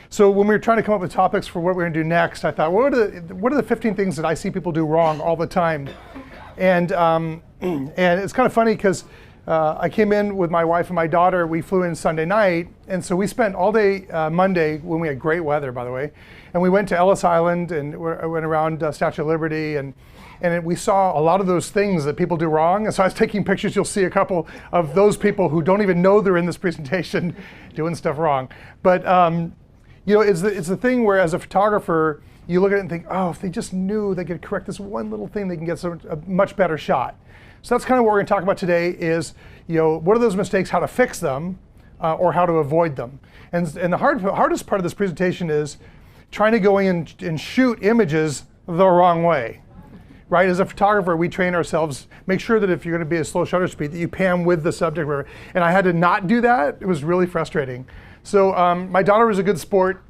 So when we were trying to come up with topics for what we're going to do next, I thought, what are the 15 things that I see people do wrong all the time? And it's kind of funny because I came in with my wife and my daughter. We flew in Sunday night, and so we spent all day Monday, when we had great weather, by the way, and we went to Ellis Island and went around Statue of Liberty, and we saw a lot of those things that people do wrong. And so I was taking pictures. You'll see a couple of those people who don't even know they're in this presentation doing stuff wrong. But it's the thing where, as a photographer, you look at it and think, oh, if they just knew they could correct this one little thing, they can get a much better shot. So that's kind of what we're going to talk about today is, what are those mistakes, how to fix them, or how to avoid them. And the hardest part of this presentation is trying to go in and shoot images the wrong way. Right? As a photographer, we train ourselves, make sure that if you're going to be a slow shutter speed, that you pan with the subject matter. And I had to not do that. It was really frustrating. So my daughter was a good sport.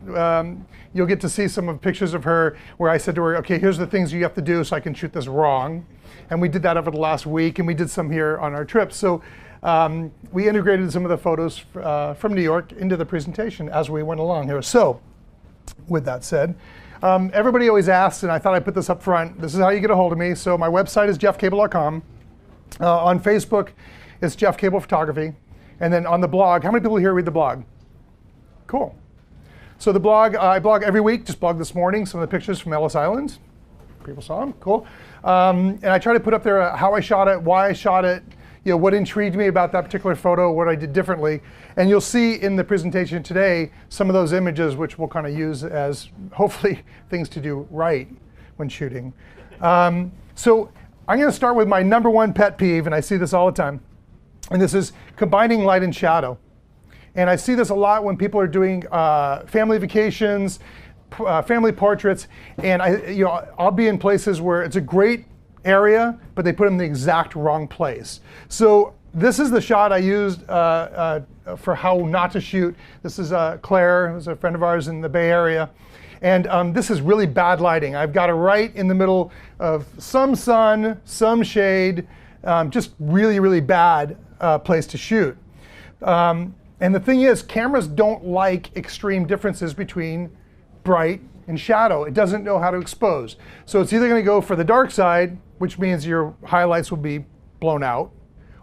You'll get to see some of pictures of her where I said to her, okay, here's the things you have to do so I can shoot this wrong. And we did that over the last week, and we did some here on our trip. So we integrated some of the photos from New York into the presentation as we went along here. So with that said, everybody always asks, and I thought I'd put this up front, this is how you get a hold of me. So my website is jeffcable.com. On Facebook, it's Jeff Cable Photography. And then on the blog, how many people here read the blog? Cool. So the blog, I blog every week, just blogged this morning, some of the pictures from Ellis Island. People saw them, cool. And I try to put up there how I shot it, why I shot it, what intrigued me about that particular photo, what I did differently. And you'll see in the presentation today some of those images which we'll kind of use as, hopefully, things to do right when shooting. So I'm going to start with my number one pet peeve, and I see this all the time. And this is combining light and shadow. And I see this a lot when people are doing family vacations, family portraits, and I'll be in places where it's a great area, but they put them in the exact wrong place. So this is the shot I used for how not to shoot. This is Claire, who's a friend of ours in the Bay Area. And this is really bad lighting. I've got it right in the middle of some sun, some shade, just really, really bad place to shoot. And the thing is, cameras don't like extreme differences between bright and shadow. It doesn't know how to expose. So it's either going to go for the dark side, which means your highlights will be blown out,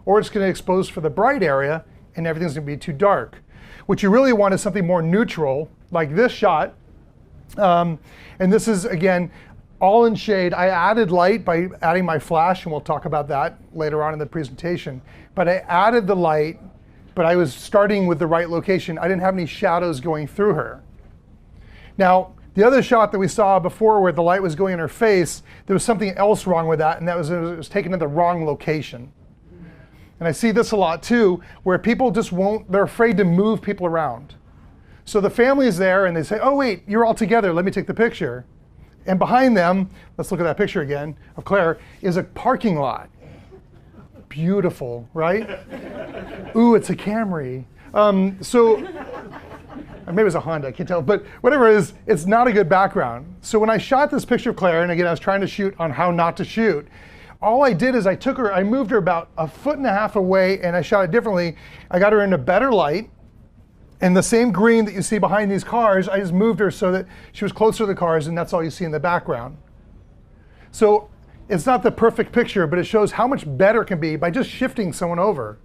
or it's going to expose for the bright area and everything's going to be too dark. What you really want is something more neutral, like this shot. And this is, again, all in shade. I added light by adding my flash, and we'll talk about that later on in the presentation. But I added the light, but I was starting with the right location. I didn't have any shadows going through her. Now, the other shot that we saw before where the light was going in her face, there was something else wrong with that, and that was it was taken in the wrong location. And I see this a lot too, where people just they're afraid to move people around. So the family is there and they say, oh wait, you're all together, let me take the picture. And behind them, let's look at that picture again, of Claire, is a parking lot. Beautiful, right? Ooh, it's a Camry. Maybe it was a Honda, I can't tell, but whatever it is, it's not a good background. So when I shot this picture of Claire, and again, I was trying to shoot on how not to shoot, all I did is I moved her about 1.5 feet away, and I shot it differently. I got her in a better light, and the same green that you see behind these cars, I just moved her so that she was closer to the cars, and that's all you see in the background. So it's not the perfect picture, but it shows how much better it can be by just shifting someone over.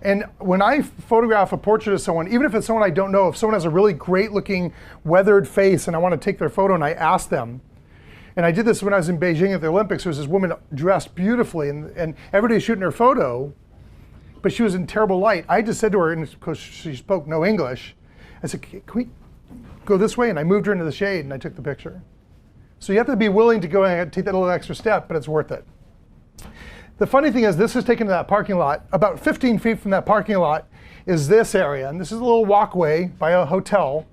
And when I photograph a portrait of someone, even if it's someone I don't know, if someone has a really great looking weathered face and I want to take their photo and I ask them, and I did this when I was in Beijing at the Olympics, there was this woman dressed beautifully and everybody's shooting her photo, but she was in terrible light. I just said to her, and because she spoke no English, I said, can we go this way? And I moved her into the shade and I took the picture. So you have to be willing to go and take that little extra step, but it's worth it. The funny thing is, this is taken to that parking lot. About 15 feet from that parking lot is this area. And this is a little walkway by a hotel.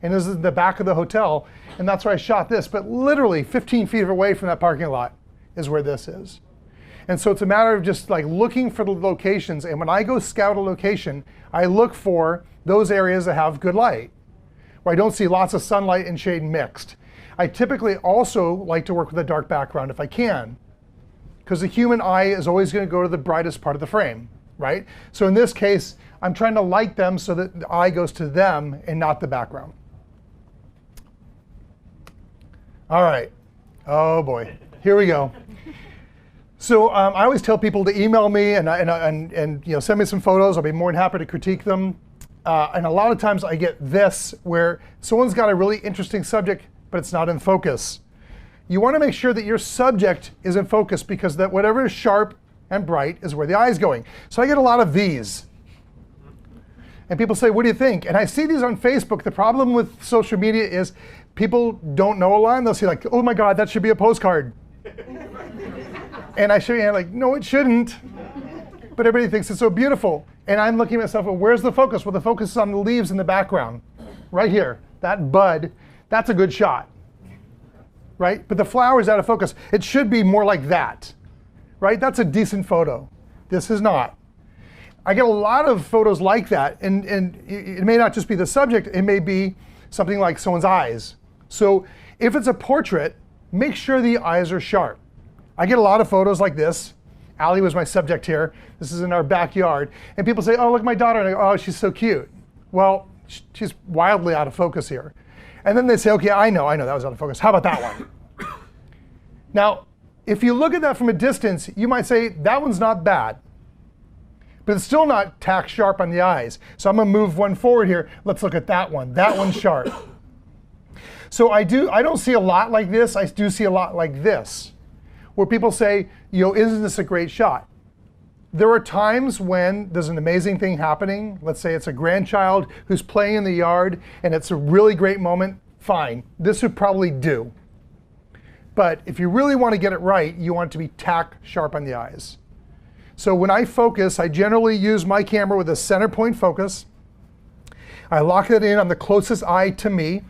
And this is the back of the hotel. And that's where I shot this. But literally 15 feet away from that parking lot is where this is. And so it's a matter of just like looking for the locations. And when I go scout a location, I look for those areas that have good light, where I don't see lots of sunlight and shade mixed. I typically also like to work with a dark background if I can, because the human eye is always going to go to the brightest part of the frame, right? So in this case, I'm trying to light them so that the eye goes to them and not the background. All right. Oh boy, here we go. So I always tell people to email me and send me some photos. I'll be more than happy to critique them. And a lot of times I get this, where someone's got a really interesting subject, but it's not in focus. You want to make sure that your subject is in focus, because that whatever is sharp and bright is where the eye is going. So I get a lot of these. And people say, what do you think? And I see these on Facebook. The problem with social media is people don't know a lot, and they'll say like, oh my God, that should be a postcard. And I show you, like, no, it shouldn't. But everybody thinks it's so beautiful. And I'm looking at myself, well, where's the focus? Well, the focus is on the leaves in the background. Right here, that bud, that's a good shot. Right? But the flower is out of focus. It should be more like that. Right? That's a decent photo. This is not. I get a lot of photos like that, and it may not just be the subject, it may be something like someone's eyes. So if it's a portrait, make sure the eyes are sharp. I get a lot of photos like this. Allie was my subject here. This is in our backyard. And people say, oh, look at my daughter. And I go, oh, she's so cute. Well, she's wildly out of focus here. And then they say, okay, I know, that was out of focus. How about that one? Now, if you look at that from a distance, you might say, that one's not bad. But it's still not tack sharp on the eyes. So I'm going to move one forward here. Let's look at that one. That one's sharp. So I don't see a lot like this. I do see a lot like this, where people say, isn't this a great shot? There are times when there's an amazing thing happening. Let's say it's a grandchild who's playing in the yard and it's a really great moment. Fine, this would probably do. But if you really want to get it right, you want it to be tack sharp on the eyes. So when I focus, I generally use my camera with a center point focus. I lock it in on the closest eye to me,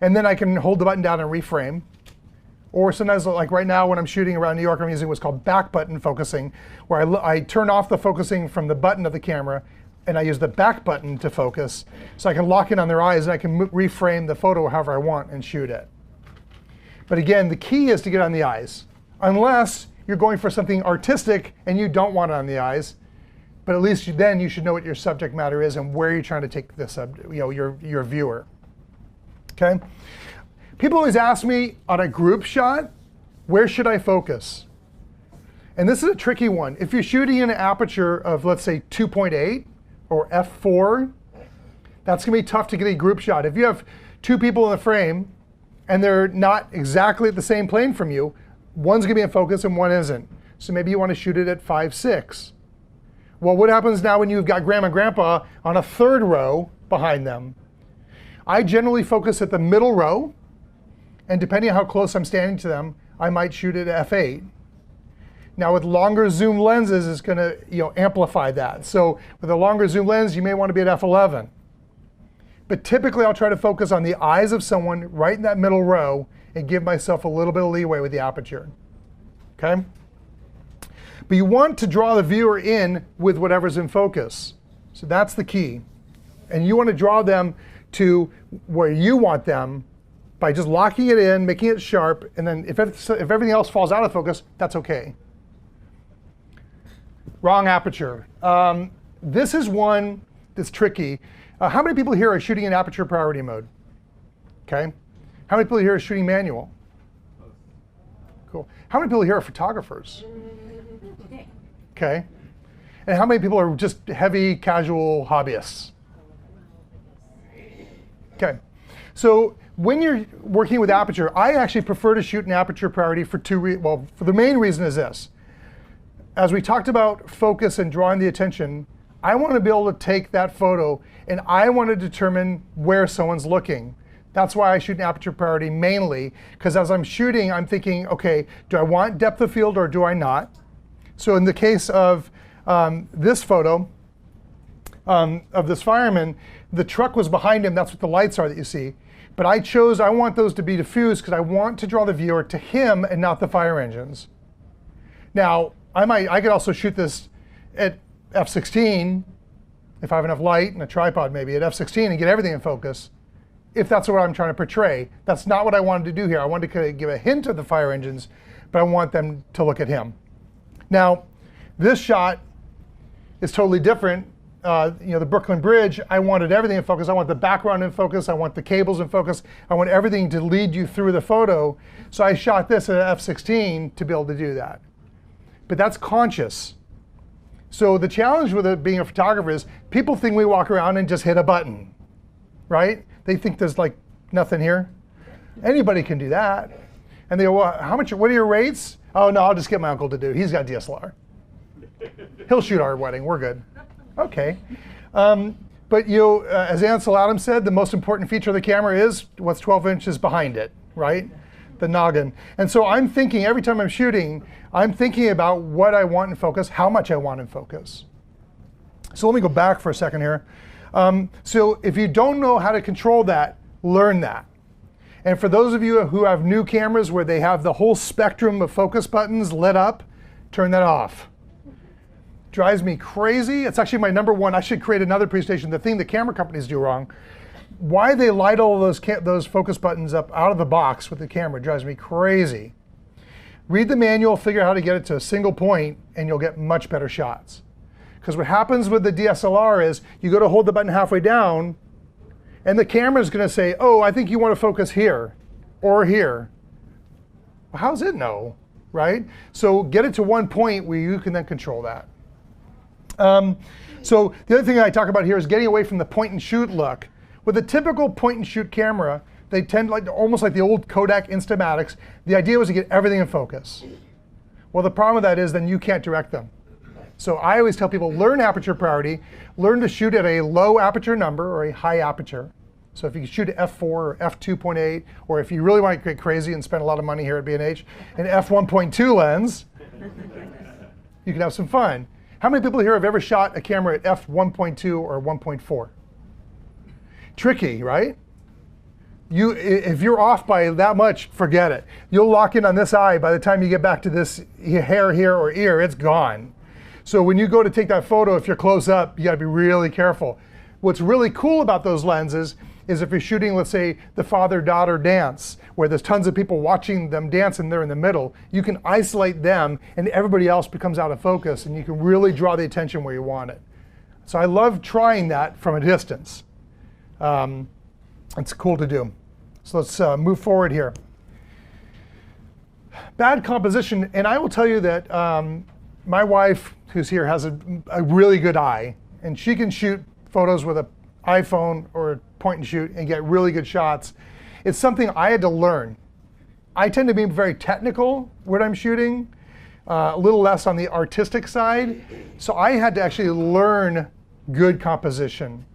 and then I can hold the button down and reframe. Or sometimes, like right now when I'm shooting around New York, I'm using what's called back button focusing, where I turn off the focusing from the button of the camera, and I use the back button to focus, so I can lock in on their eyes, and I can reframe the photo however I want and shoot it. But again, the key is to get on the eyes, unless you're going for something artistic and you don't want it on the eyes. But at least then you should know what your subject matter is and where you're trying to take the your viewer. Okay? People always ask me on a group shot, where should I focus? And this is a tricky one. If you're shooting in an aperture of, let's say, 2.8 or f4, that's going to be tough to get a group shot. If you have two people in the frame and they're not exactly at the same plane from you, one's going to be in focus and one isn't. So maybe you want to shoot it at 5.6. Well, what happens now when you've got grandma and grandpa on a third row behind them? I generally focus at the middle row, and depending on how close I'm standing to them, I might shoot it at f8. Now with longer zoom lenses, it's going to amplify that. So with a longer zoom lens, you may want to be at f11. But typically I'll try to focus on the eyes of someone right in that middle row and give myself a little bit of leeway with the aperture. Okay? But you want to draw the viewer in with whatever's in focus. So that's the key. And you want to draw them to where you want them by just locking it in, making it sharp, and then if everything else falls out of focus, that's okay. Wrong aperture. This is one that's tricky. How many people here are shooting in aperture priority mode? Okay. How many people here are shooting manual? Cool. How many people here are photographers? Okay. And how many people are just heavy, casual hobbyists? Okay. So when you're working with aperture, I actually prefer to shoot in aperture priority for for the main reason is this. As we talked about focus and drawing the attention, I want to be able to take that photo and I want to determine where someone's looking. That's why I shoot in aperture priority mainly, because as I'm shooting, I'm thinking, okay, do I want depth of field or do I not? So in the case of this photo of this fireman, the truck was behind him. That's what the lights are that you see. But I want those to be diffused because I want to draw the viewer to him and not the fire engines. Now, I could also shoot this at f16 if I have enough light and a tripod maybe at f16 and get everything in focus, if that's what I'm trying to portray. That's not what I wanted to do here. I wanted to kind of give a hint of the fire engines, but I want them to look at him. Now, this shot is totally different. the Brooklyn Bridge, I wanted everything in focus. I want the background in focus. I want the cables in focus. I want everything to lead you through the photo. So I shot this at f16 to be able to do that. But that's conscious. So the challenge with it being a photographer is people think we walk around and just hit a button, right? They think there's like nothing here. Anybody can do that. And they go, well, what are your rates? Oh, no, I'll just get my uncle to do it. He's got DSLR. He'll shoot our wedding. We're good. Okay. But as Ansel Adams said, the most important feature of the camera is what's 12 inches behind it, right? The noggin. And so I'm thinking, every time I'm shooting, I'm thinking about what I want in focus, how much I want in focus. So let me go back for a second here. So if you don't know how to control that, learn that. And for those of you who have new cameras where they have the whole spectrum of focus buttons lit up, turn that off. Drives me crazy. It's actually my number one. I should create another presentation. The thing the camera companies do wrong. Why they light all those focus buttons up out of the box with the camera drives me crazy. Read the manual, figure out how to get it to a single point, and you'll get much better shots. Because what happens with the DSLR is you go to hold the button halfway down, and the camera's going to say, oh, I think you want to focus here or here. Well, how does it know, right? So get it to one point where you can then control that. So the other thing I talk about here is getting away from the point and shoot look. With a typical point and shoot camera, they tend almost like the old Kodak Instamatics. The idea was to get everything in focus. Well, the problem with that is then you can't direct them. So I always tell people, learn aperture priority, learn to shoot at a low aperture number or a high aperture. So if you shoot at f4 or f2.8, or if you really want to get crazy and spend a lot of money here at B&H, an f1.2 lens, you can have some fun. How many people here have ever shot a camera at f1.2 or 1.4? Tricky, right? If you're off by that much, forget it. You'll lock in on this eye. By the time you get back to this hair here or ear, it's gone. So when you go to take that photo, if you're close up, you got to be really careful. What's really cool about those lenses is if you're shooting, let's say, the father-daughter dance, where there's tons of people watching them dance and they're in the middle, you can isolate them and everybody else becomes out of focus and you can really draw the attention where you want it. So I love trying that from a distance. It's cool to do. So let's move forward here. Bad composition, and I will tell you that my wife, who's here, has a really good eye, and she can shoot photos with an iPhone or point and shoot and get really good shots. It's something I had to learn. I tend to be very technical when I'm shooting, a little less on the artistic side. So I had to actually learn good composition.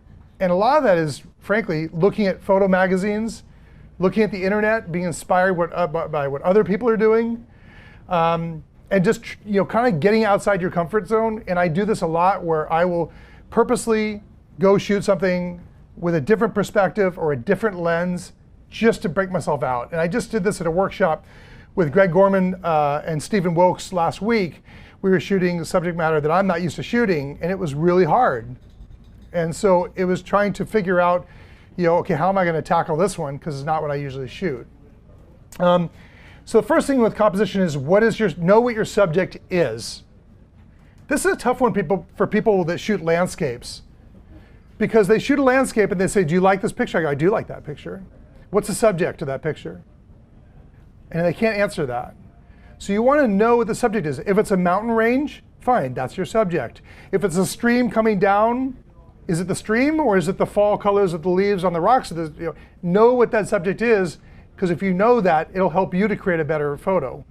And a lot of that is, frankly, looking at photo magazines, looking at the internet, being inspired by what other people are doing, and just kind of getting outside your comfort zone. And I do this a lot where I will purposely go shoot something with a different perspective or a different lens just to break myself out. And I just did this at a workshop with Greg Gorman and Stephen Wilkes last week. We were shooting subject matter that I'm not used to shooting, and it was really hard. And so it was trying to figure out, okay, how am I going to tackle this one? Because it's not what I usually shoot. So the first thing with composition is know what your subject is. This is a tough one for people that shoot landscapes. Because they shoot a landscape and they say, do you like this picture? I go, I do like that picture. What's the subject of that picture? And they can't answer that. So you want to know what the subject is. If it's a mountain range, fine, that's your subject. If it's a stream coming down, is it the stream or is it the fall colors of the leaves on the rocks? Know what that subject is, because if you know that, it'll help you to create a better photo.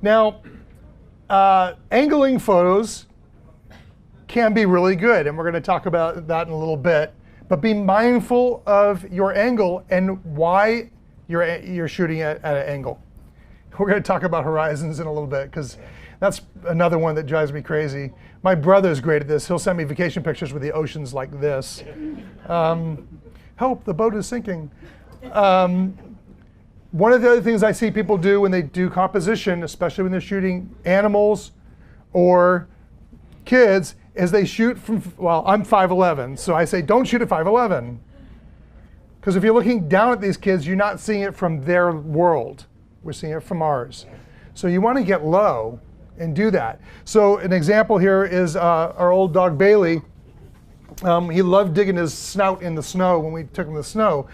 Now, angling photos can be really good, and we're going to talk about that in a little bit. But be mindful of your angle and why you're shooting at an angle. We're going to talk about horizons in a little bit, because that's another one that drives me crazy. My brother's great at this. He'll send me vacation pictures with the oceans like this. Help, the boat is sinking. One of the other things I see people do when they do composition, especially when they're shooting animals or kids, is they shoot from, well, I'm 5'11", so I say don't shoot at 5'11". Because if you're looking down at these kids, you're not seeing it from their world. We're seeing it from ours. So you want to get low and do that. So an example here is our old dog Bailey. He loved digging his snout in the snow when we took him to the snow.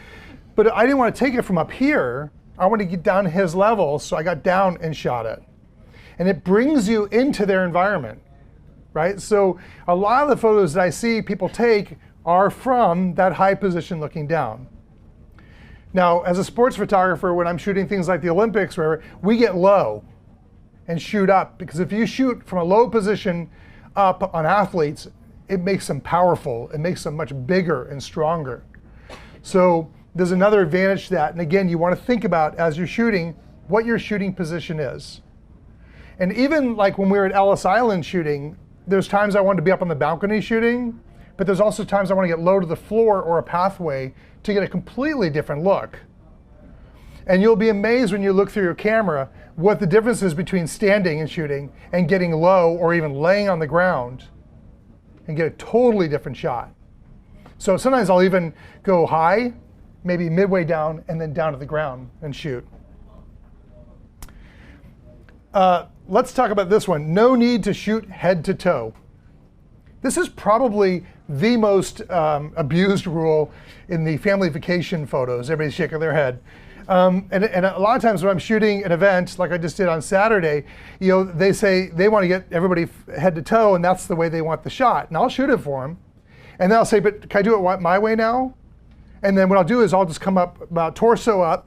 But I didn't want to take it from up here. I wanted to get down to his level, so I got down and shot it. And it brings you into their environment, right? So a lot of the photos that I see people take are from that high position looking down. Now, as a sports photographer, when I'm shooting things like the Olympics, where we get low and shoot up, because if you shoot from a low position up on athletes, it makes them powerful. It makes them much bigger and stronger. So there's another advantage to that. And again, you want to think about, as you're shooting, what your shooting position is. And even like when we were at Ellis Island shooting, there's times I wanted to be up on the balcony shooting, but there's also times I want to get low to the floor or a pathway to get a completely different look. And you'll be amazed when you look through your camera what the difference is between standing and shooting and getting low or even laying on the ground and get a totally different shot. So sometimes I'll even go high, maybe midway down, and then down to the ground and shoot. Let's talk about this one. No need to shoot head to toe. This is probably the most abused rule in the family vacation photos. Everybody's shaking their head. And a lot of times when I'm shooting an event, like I just did on Saturday, you know, they say they want to get everybody head to toe, and that's the way they want the shot. And I'll shoot it for them. And then I'll say, but can I do it my way now? And then what I'll do is I'll just come up about torso up,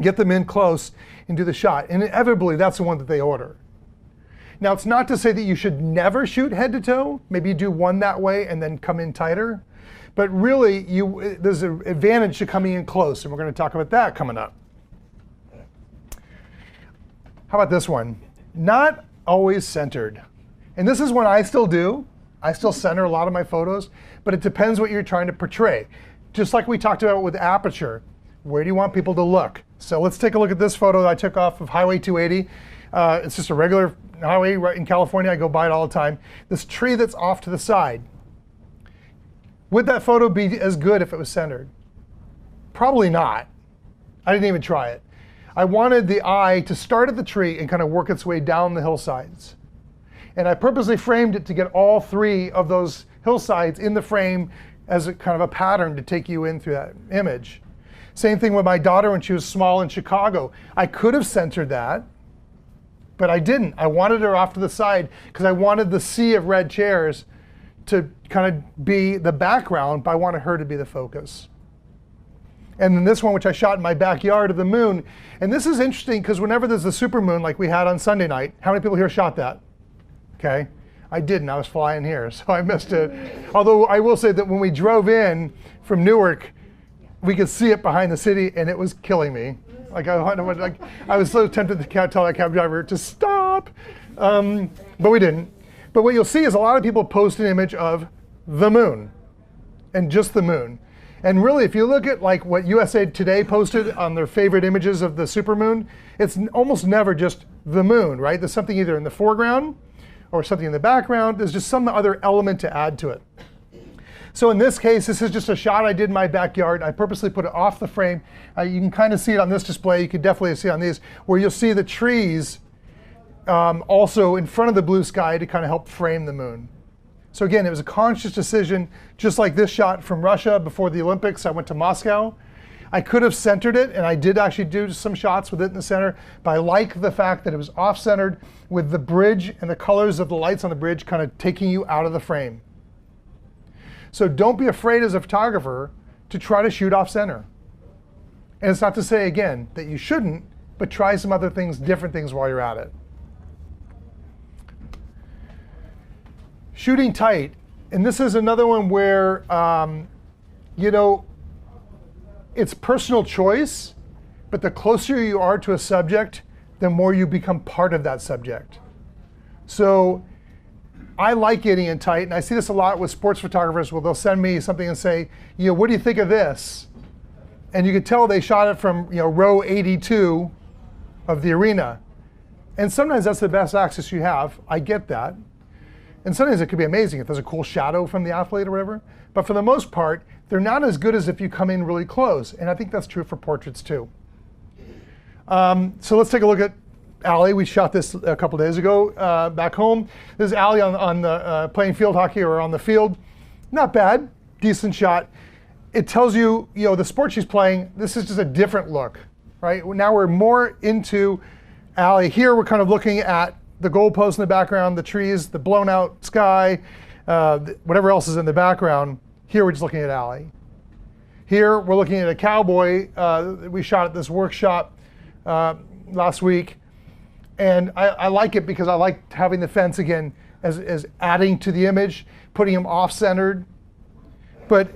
get them in close, and do the shot. And inevitably, that's the one that they order. Now, it's not to say that you should never shoot head to toe. Maybe you do one that way and then come in tighter. But really, there's an advantage to coming in close, and we're going to talk about that coming up. How about this one? Not always centered. And this is one I still do. I still center a lot of my photos, but it depends what you're trying to portray. Just like we talked about with aperture, where do you want people to look? So let's take a look at this photo that I took off of Highway 280. It's just a regular highway right in California. I go by it all the time. This tree that's off to the side. Would that photo be as good if it was centered? Probably not. I didn't even try it. I wanted the eye to start at the tree and kind of work its way down the hillsides. And I purposely framed it to get all three of those hillsides in the frame as a kind of a pattern to take you in through that image. Same thing with my daughter when she was small in Chicago. I could have centered that, but I didn't. I wanted her off to the side because I wanted the sea of red chairs to kind of be the background, but I wanted her to be the focus. And then this one, which I shot in my backyard of the moon. And this is interesting because whenever there's a supermoon like we had on Sunday night, how many people here shot that? Okay, I didn't. I was flying here, so I missed it. Although I will say that when we drove in from Newark, we could see it behind the city, and it was killing me. Like I was so tempted to tell that cab driver to stop, but we didn't. But what you'll see is a lot of people post an image of the moon, and just the moon. And really, if you look at like what USA Today posted on their favorite images of the supermoon, it's almost never just the moon, right? There's something either in the foreground or something in the background. There's just some other element to add to it. So in this case, this is just a shot I did in my backyard. I purposely put it off the frame. You can kind of see it on this display. You can definitely see it on these, where you'll see the trees also in front of the blue sky to kind of help frame the moon. So again, it was a conscious decision, just like this shot from Russia before the Olympics. I went to Moscow. I could have centered it, and I did actually do some shots with it in the center, but I like the fact that it was off-centered with the bridge and the colors of the lights on the bridge kind of taking you out of the frame. So don't be afraid as a photographer to try to shoot off-center. And it's not to say, again, that you shouldn't, but try some other things, different things while you're at it. Shooting tight, and this is another one where, you know, it's personal choice, but the closer you are to a subject, the more you become part of that subject. So I like getting in tight, and I see this a lot with sports photographers where they'll send me something and say, you know, what do you think of this? And you can tell they shot it from, you know, row 82 of the arena. And sometimes that's the best access you have. I get that. And sometimes it could be amazing if there's a cool shadow from the athlete or whatever. But for the most part, they're not as good as if you come in really close. And I think that's true for portraits too. So let's take a look at Allie. We shot this a couple days ago back home. This is Allie on the playing field hockey or on the field. Not bad, decent shot. It tells you, the sport she's playing, this is just a different look, right? Now we're more into Allie. Here we're kind of looking at the goalpost in the background, the trees, the blown out sky, whatever else is in the background. Here we're just looking at Allie. Here we're looking at a cowboy we shot at this workshop last week. And I like it because I like having the fence again as adding to the image, putting him off-centered. But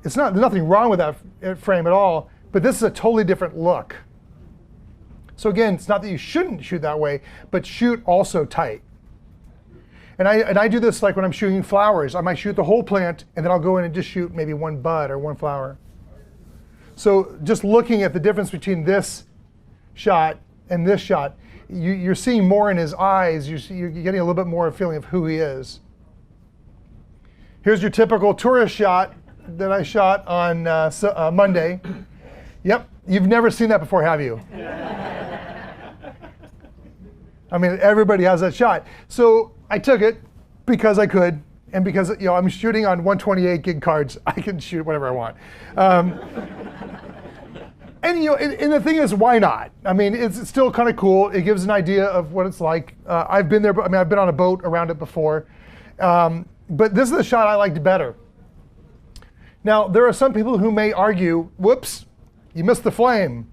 there's nothing wrong with that frame at all, but this is a totally different look. So again, it's not that you shouldn't shoot that way, but shoot also tight. And I do this like when I'm shooting flowers. I might shoot the whole plant, and then I'll go in and just shoot maybe one bud or one flower. So just looking at the difference between this shot and this shot, you're seeing more in his eyes. You're getting a little bit more of a feeling of who he is. Here's your typical tourist shot that I shot on Monday. Yep, you've never seen that before, have you? I mean, everybody has that shot. So I took it because I could, and because I'm shooting on 128 gig cards, I can shoot whatever I want. And the thing is, why not? I mean, it's still kind of cool. It gives an idea of what it's like. I've been there, but I've been on a boat around it before. But this is the shot I liked better. Now, there are some people who may argue, whoops, you missed the flame,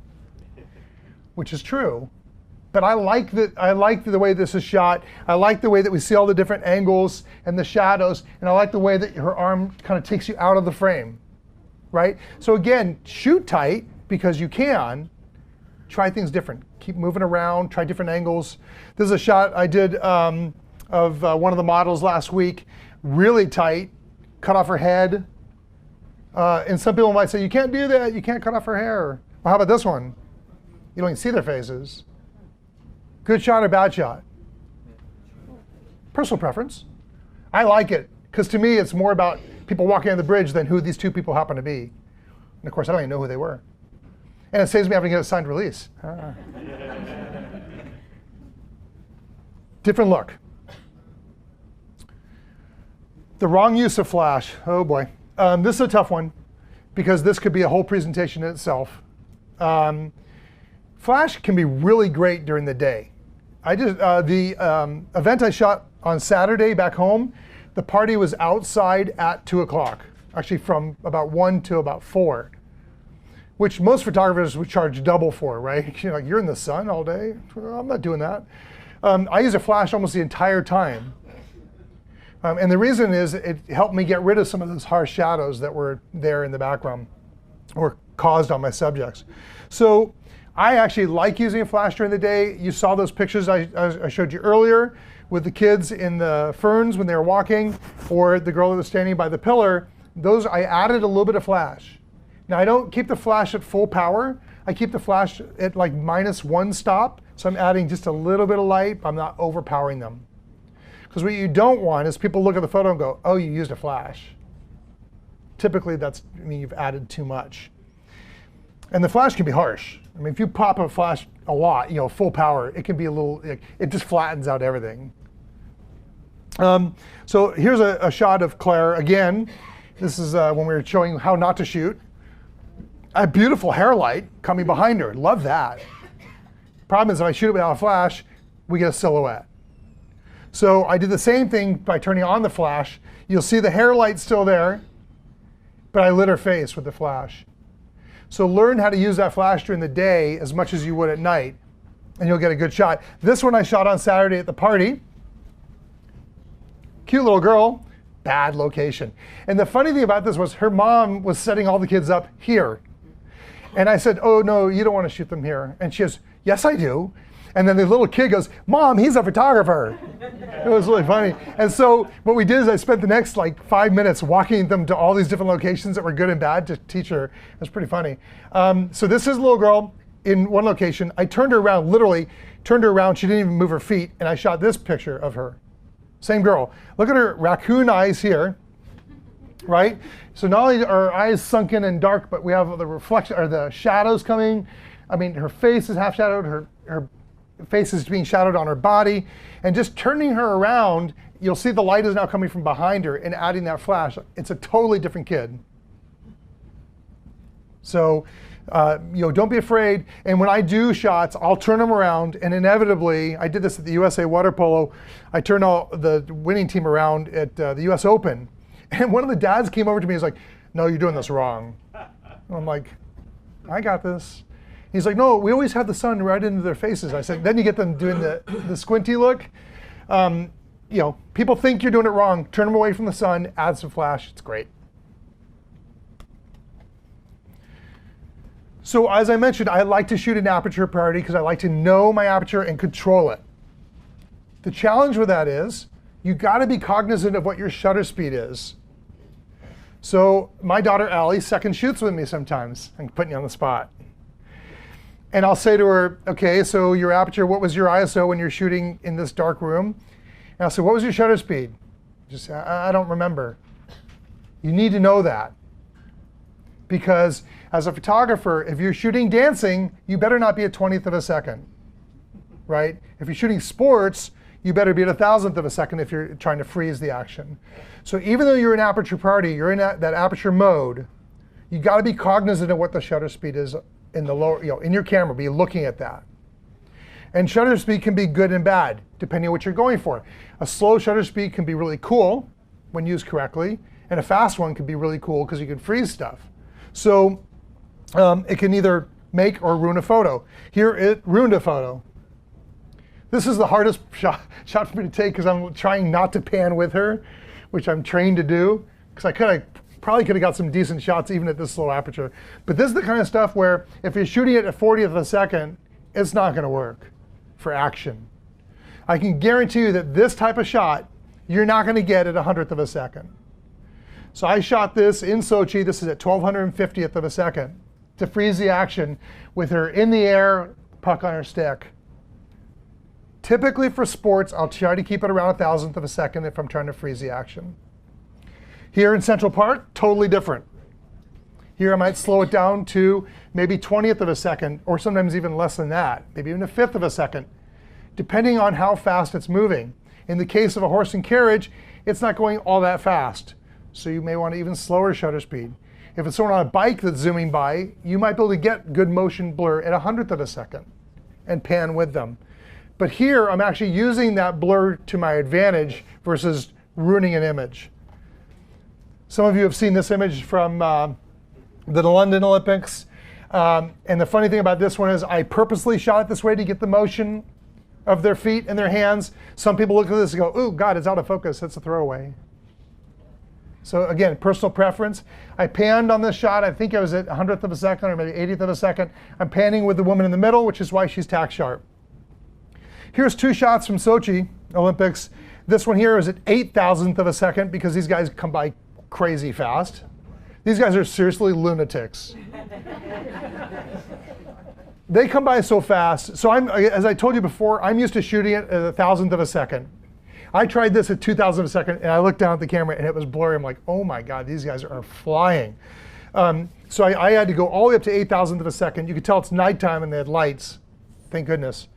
which is true. But I like the way this is shot. I like the way that we see all the different angles and the shadows, and I like the way that her arm kind of takes you out of the frame, right? So again, shoot tight because you can. Try things different. Keep moving around, try different angles. This is a shot I did of one of the models last week, really tight, cut off her head. And some people might say, you can't do that, you can't cut off her hair. Well, how about this one? You don't even see their faces. Good shot or bad shot? Personal preference. I like it, because to me it's more about people walking on the bridge than who these two people happen to be. And of course, I don't even know who they were. And it saves me having to get a signed release. Different look. The wrong use of flash, oh boy. This is a tough one, because this could be a whole presentation in itself. Flash can be really great during the day. The event I shot on Saturday back home, the party was outside at 2 o'clock, actually from about 1 to about 4, which most photographers would charge double for, right? You're in the sun all day. Well, I'm not doing that. I use a flash almost the entire time. And the reason is it helped me get rid of some of those harsh shadows that were there in the background or caused on my subjects. So I actually like using a flash during the day. You saw those pictures I showed you earlier with the kids in the ferns when they were walking, or the girl that was standing by the pillar. Those, I added a little bit of flash. Now I don't keep the flash at full power. I keep the flash at like -1 stop. So I'm adding just a little bit of light, but I'm not overpowering them. Because what you don't want is people look at the photo and go, oh, you used a flash. Typically you've added too much. And the flash can be harsh. I mean, if you pop a flash a lot, full power, it can be a little, it just flattens out everything. So here's a shot of Claire again. This is when we were showing how not to shoot. A beautiful hair light coming behind her. Love that. Problem is, if I shoot it without a flash, we get a silhouette. So I did the same thing by turning on the flash. You'll see the hair light still there, but I lit her face with the flash. So learn how to use that flash during the day as much as you would at night, and you'll get a good shot. This one I shot on Saturday at the party. Cute little girl, bad location. And the funny thing about this was her mom was setting all the kids up here. And I said, oh no, you don't want to shoot them here. And she goes, yes I do. And then the little kid goes, Mom, he's a photographer. It was really funny. And so what we did is I spent the next 5 minutes walking them to all these different locations that were good and bad to teach her. It was pretty funny. So this is a little girl in one location. I turned her around, literally turned her around. She didn't even move her feet. And I shot this picture of her. Same girl. Look at her raccoon eyes here, right? So not only are her eyes sunken and dark, but we have the reflection or the shadows coming. I mean, her face is half shadowed. Her face is being shadowed on her body, and just turning her around, you'll see the light is now coming from behind her and adding that flash. It's a totally different kid. So, don't be afraid. And when I do shots, I'll turn them around, and inevitably, I did this at the USA Water Polo. I turned all the winning team around at the US Open, and one of the dads came over to me and was like, "No, you're doing this wrong." And I'm like, "I got this." He's like, "No, we always have the sun right into their faces." I said, "Then you get them doing the squinty look." People think you're doing it wrong. Turn them away from the sun, add some flash. It's great. So as I mentioned, I like to shoot in aperture priority because I like to know my aperture and control it. The challenge with that is you got to be cognizant of what your shutter speed is. So my daughter Allie second shoots with me sometimes. I'm putting you on the spot. And I'll say to her, "Okay, so your aperture, what was your ISO when you're shooting in this dark room?" And I'll say, "What was your shutter speed?" Just, "I don't remember." You need to know that. Because as a photographer, if you're shooting dancing, you better not be a 20th of a second, right? If you're shooting sports, you better be at 1,000th of a second if you're trying to freeze the action. So even though you're in aperture priority, you're in that aperture mode, you got to be cognizant of what the shutter speed is in the lower, in your camera, be looking at that. And shutter speed can be good and bad, depending on what you're going for. A slow shutter speed can be really cool when used correctly, and a fast one can be really cool because you can freeze stuff. So it can either make or ruin a photo. Here it ruined a photo. This is the hardest shot for me to take because I'm trying not to pan with her, which I'm trained to do, because I probably could have got some decent shots even at this low aperture. But this is the kind of stuff where if you're shooting it at 40th of a second, it's not going to work for action. I can guarantee you that this type of shot, you're not going to get at 100th of a second. So I shot this in Sochi, this is at 1250th of a second, to freeze the action with her in the air, puck on her stick. Typically for sports, I'll try to keep it around 1,000th of a second if I'm trying to freeze the action. Here in Central Park, totally different. Here I might slow it down to maybe 20th of a second, or sometimes even less than that, maybe even 1/5 of a second, depending on how fast it's moving. In the case of a horse and carriage, it's not going all that fast. So you may want to even slower shutter speed. If it's someone on a bike that's zooming by, you might be able to get good motion blur at 100th of a second and pan with them. But here, I'm actually using that blur to my advantage versus ruining an image. Some of you have seen this image from the London Olympics. And the funny thing about this one is I purposely shot it this way to get the motion of their feet and their hands. Some people look at this and go, "Ooh, God, it's out of focus. It's a throwaway." So again, personal preference. I panned on this shot. I think I was at 100th of a second or maybe 80th of a second. I'm panning with the woman in the middle, which is why she's tack sharp. Here's two shots from Sochi Olympics. This one here is at 8,000th of a second because these guys come by crazy fast. These guys are seriously lunatics. They come by so fast. So as I told you before, I'm used to shooting it at 1,000th of a second. I tried this at 2,000 a second, and I looked down at the camera, and it was blurry. I'm like, oh my God, these guys are flying. So I had to go all the way up to 8,000th of a second. You could tell it's nighttime, and they had lights. Thank goodness.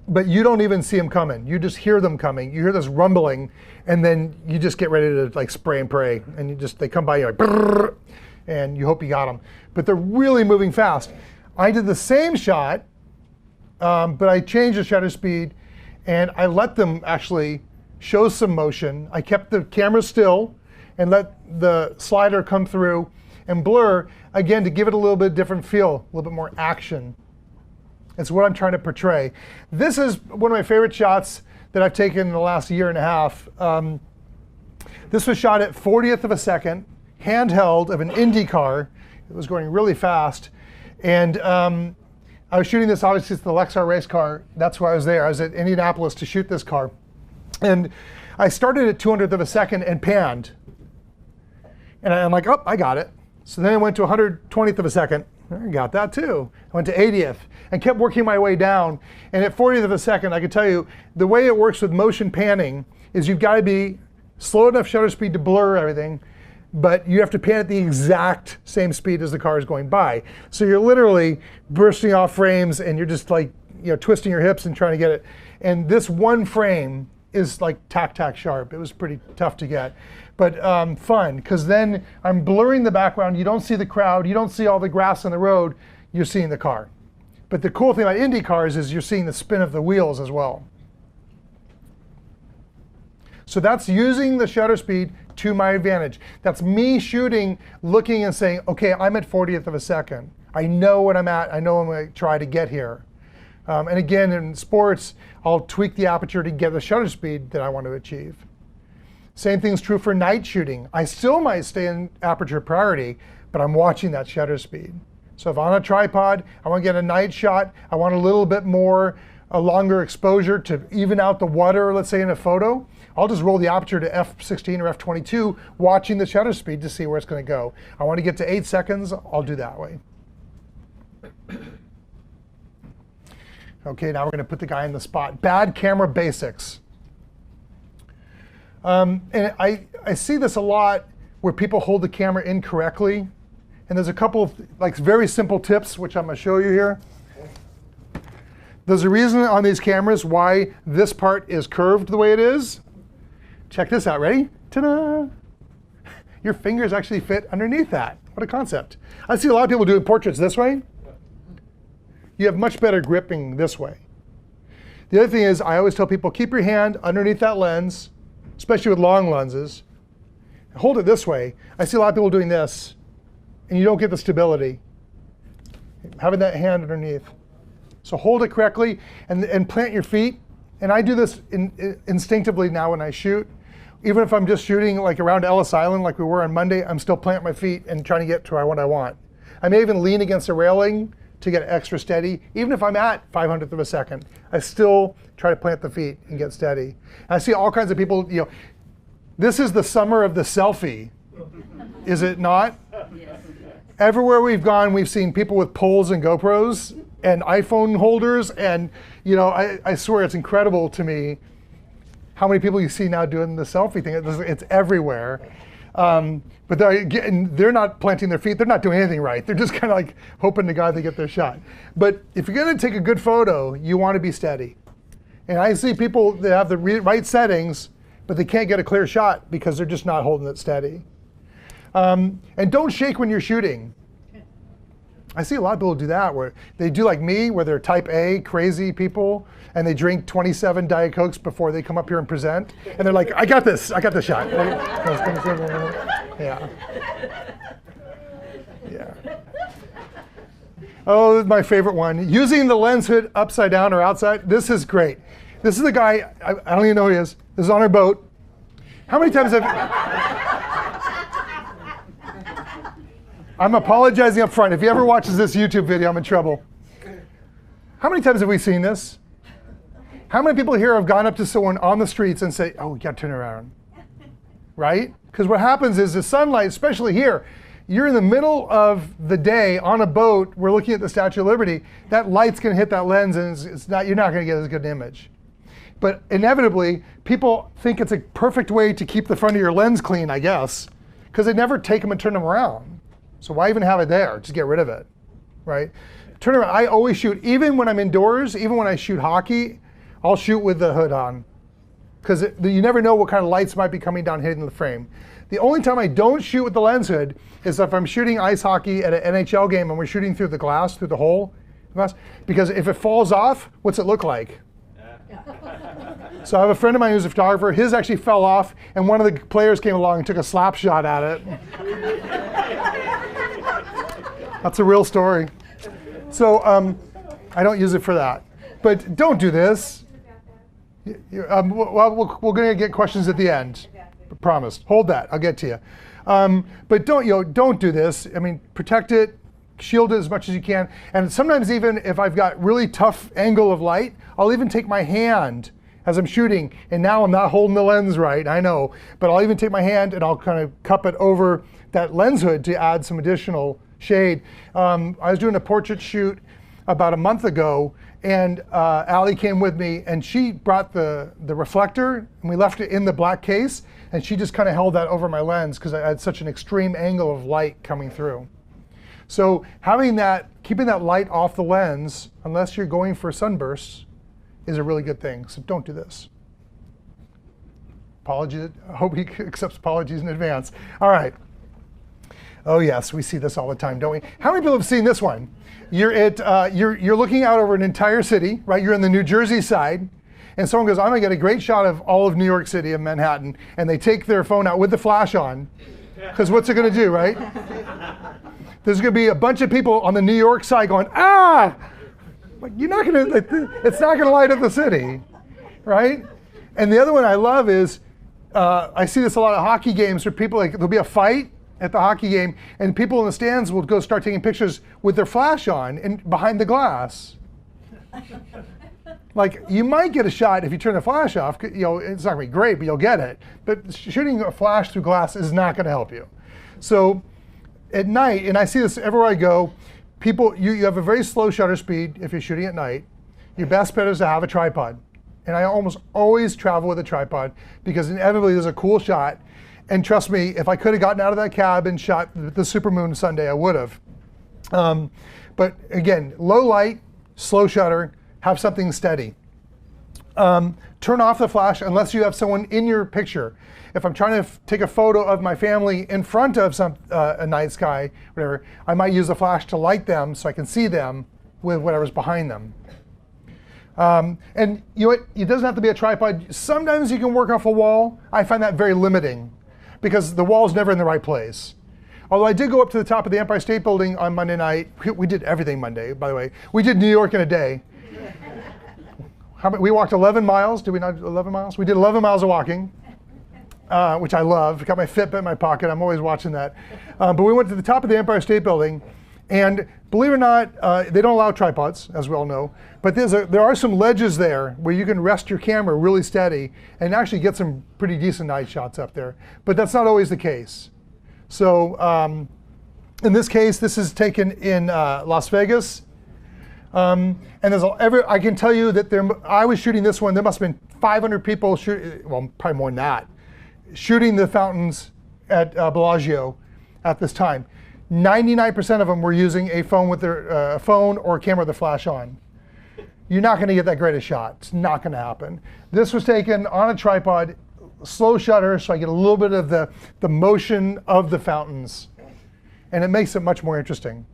But you don't even see them coming. You just hear them coming. You hear this rumbling, and then you just get ready to like spray and pray. And they come by, you're like, brrr, and you hope you got them. But they're really moving fast. I did the same shot, but I changed the shutter speed, and I let them actually show some motion. I kept the camera still and let the slider come through and blur, again, to give it a little bit different feel, a little bit more action. It's what I'm trying to portray. This is one of my favorite shots that I've taken in the last year and a half. This was shot at 40th of a second, handheld of an Indy car. It was going really fast. And I was shooting this, obviously it's the Lexar race car. That's why I was there. I was at Indianapolis to shoot this car. And I started at 200th of a second and panned. And I'm like, oh, I got it. So then I went to 120th of a second. I got that too. I went to 80th and kept working my way down. And at 40th of a second, I can tell you, the way it works with motion panning is you've got to be slow enough shutter speed to blur everything, but you have to pan at the exact same speed as the car is going by. So you're literally bursting off frames and you're just like, twisting your hips and trying to get it. And this one frame is like tack sharp. It was pretty tough to get, but fun, because then I'm blurring the background. You don't see the crowd. You don't see all the grass on the road. You're seeing the car. But the cool thing about Indy cars is you're seeing the spin of the wheels as well. So that's using the shutter speed to my advantage. That's me shooting, looking and saying, okay, I'm at 40th of a second. I know what I'm at. I know I'm going to try to get here. And again, in sports, I'll tweak the aperture to get the shutter speed that I want to achieve. Same thing's true for night shooting. I still might stay in aperture priority, but I'm watching that shutter speed. So if I'm on a tripod, I want to get a night shot, I want a little bit more, a longer exposure to even out the water, let's say in a photo, I'll just roll the aperture to f16 or f22, watching the shutter speed to see where it's going to go. I want to get to 8 seconds, I'll do that way. Okay, now we're going to put the guy in the spot. Bad camera basics. And I see this a lot where people hold the camera incorrectly. And there's a couple of very simple tips, which I'm going to show you here. There's a reason on these cameras why this part is curved the way it is. Check this out, ready? Ta-da! Your fingers actually fit underneath that. What a concept. I see a lot of people doing portraits this way. You have much better gripping this way. The other thing is, I always tell people, keep your hand underneath that lens, especially with long lenses. Hold it this way. I see a lot of people doing this, and you don't get the stability. Having that hand underneath. So hold it correctly and plant your feet. And I do this instinctively now when I shoot. Even if I'm just shooting like around Ellis Island like we were on Monday, I'm still planting my feet and trying to get to what I want. I may even lean against a railing to get extra steady. Even if I'm at 500th of a second, I still try to plant the feet and get steady. And I see all kinds of people, this is the summer of the selfie, is it not? Yes. Everywhere we've gone, we've seen people with poles and GoPros and iPhone holders, and I swear it's incredible to me how many people you see now doing the selfie thing. It's everywhere. But they're not planting their feet. They're not doing anything right. They're just kind of like hoping to God they get their shot. But if you're going to take a good photo, you want to be steady. And I see people that have the right settings, but they can't get a clear shot because they're just not holding it steady. And don't shake when you're shooting. I see a lot of people do that, where they do like me, where they're type A, crazy people, and they drink 27 Diet Cokes before they come up here and present. And they're like, I got this shot. Yeah. Yeah. Oh, my favorite one. Using the lens hood upside down or outside. This is great. This is the guy, I don't even know who he is. This is on our boat. How many times I'm apologizing up front. If he ever watches this YouTube video, I'm in trouble. How many times have we seen this? How many people here have gone up to someone on the streets and say, oh, you got to turn around, right? Because what happens is the sunlight, especially here, you're in the middle of the day on a boat, we're looking at the Statue of Liberty, that light's going to hit that lens and you're not going to get as good an image. But inevitably, people think it's a perfect way to keep the front of your lens clean, I guess, because they never take them and turn them around. So why even have it there? Just get rid of it, right? Turn around. I always shoot, even when I'm indoors, even when I shoot hockey, I'll shoot with the hood on, because you never know what kind of lights might be coming down hitting the frame. The only time I don't shoot with the lens hood is if I'm shooting ice hockey at an NHL game and we're shooting through the glass, through the hole, because if it falls off, what's it look like? So I have a friend of mine who's a photographer. His actually fell off, and one of the players came along and took a slap shot at it. That's a real story. So I don't use it for that. But don't do this. We're going to get questions at the end. Promise. Hold that. I'll get to you. But don't do this. I mean, protect it, shield it as much as you can. And sometimes even if I've got really tough angle of light, I'll even take my hand as I'm shooting. And now I'm not holding the lens right, I know. But I'll even take my hand and I'll kind of cup it over that lens hood to add some additional shade. I was doing a portrait shoot about a month ago, And Allie came with me, and she brought the reflector, and we left it in the black case, and she just kind of held that over my lens because I had such an extreme angle of light coming through. So having that, keeping that light off the lens, unless you're going for sunbursts, is a really good thing. So don't do this. Apologies. I hope he accepts apologies in advance. All right. Oh yes, we see this all the time, don't we? How many people have seen this one? You're looking out over an entire city, right? You're in the New Jersey side, and someone goes, I'm gonna get a great shot of all of New York City and Manhattan, and they take their phone out with the flash on, because what's it gonna do, right? There's gonna be a bunch of people on the New York side going, ah! Like, you're not gonna, it's not gonna light up the city, right? And the other one I love is, I see this a lot of hockey games where people, like, there'll be a fight at the hockey game, and people in the stands will go start taking pictures with their flash on and behind the glass. Like, you might get a shot if you turn the flash off. You know, it's not gonna be great, but you'll get it. But shooting a flash through glass is not gonna help you. So at night, and I see this everywhere I go, people, you have a very slow shutter speed if you're shooting at night. Your best bet is to have a tripod. And I almost always travel with a tripod because inevitably there's a cool shot. And trust me, if I could have gotten out of that cab and shot the supermoon Sunday, I would have. But again, low light, slow shutter, have something steady. Turn off the flash unless you have someone in your picture. If I'm trying to take a photo of my family in front of a night sky, whatever, I might use the flash to light them so I can see them with whatever's behind them. And you know what? It doesn't have to be a tripod. Sometimes you can work off a wall. I find that very limiting because the wall's never in the right place. Although I did go up to the top of the Empire State Building on Monday night. We did everything Monday, by the way. We did New York in a day. We walked 11 miles. Did we not 11 miles? We did 11 miles of walking, which I love. Got my Fitbit in my pocket. I'm always watching that. But we went to the top of the Empire State Building. And believe it or not, they don't allow tripods, as we all know. But there are some ledges there where you can rest your camera really steady and actually get some pretty decent night shots up there. But that's not always the case. So in this case, this is taken in Las Vegas. And I can tell you that I was shooting this one. There must have been 500 people well, probably more than that, shooting the fountains at Bellagio at this time. 99% of them were using a phone with their phone or a camera with a flash on. You're not going to get that great a shot. It's not going to happen. This was taken on a tripod, slow shutter, so I get a little bit of the motion of the fountains, and it makes it much more interesting.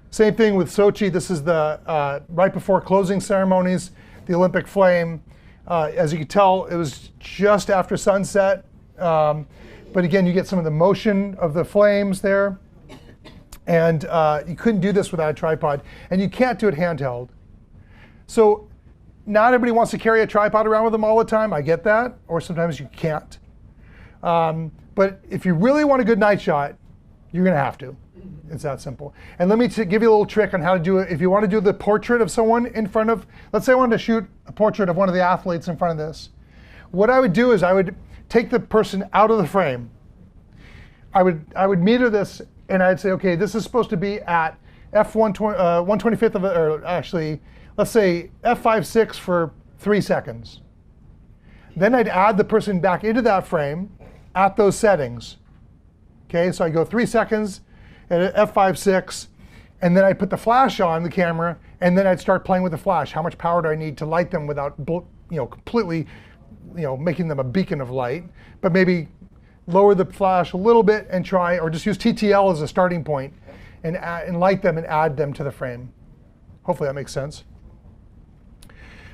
Same thing with Sochi. This is the right before closing ceremonies, the Olympic flame. As you can tell, it was just after sunset. But again, you get some of the motion of the flames there. And you couldn't do this without a tripod. And you can't do it handheld. So not everybody wants to carry a tripod around with them all the time. I get that. Or sometimes you can't. But if you really want a good night shot, you're going to have to. It's that simple. And let me give you a little trick on how to do it. If you want to do the portrait of someone in front of, let's say I wanted to shoot a portrait of one of the athletes in front of this. What I would do is I would take the person out of the frame. I would meter this and I'd say, okay, this is supposed to be at f125th of it, or actually, let's say f5.6 for 3 seconds. Then I'd add the person back into that frame at those settings. Okay, so I go 3 seconds at f5.6, and then I'd put the flash on the camera, and then I'd start playing with the flash. How much power do I need to light them without, completely, making them a beacon of light? But maybe lower the flash a little bit and try, or just use TTL as a starting point, and light them and add them to the frame. Hopefully that makes sense.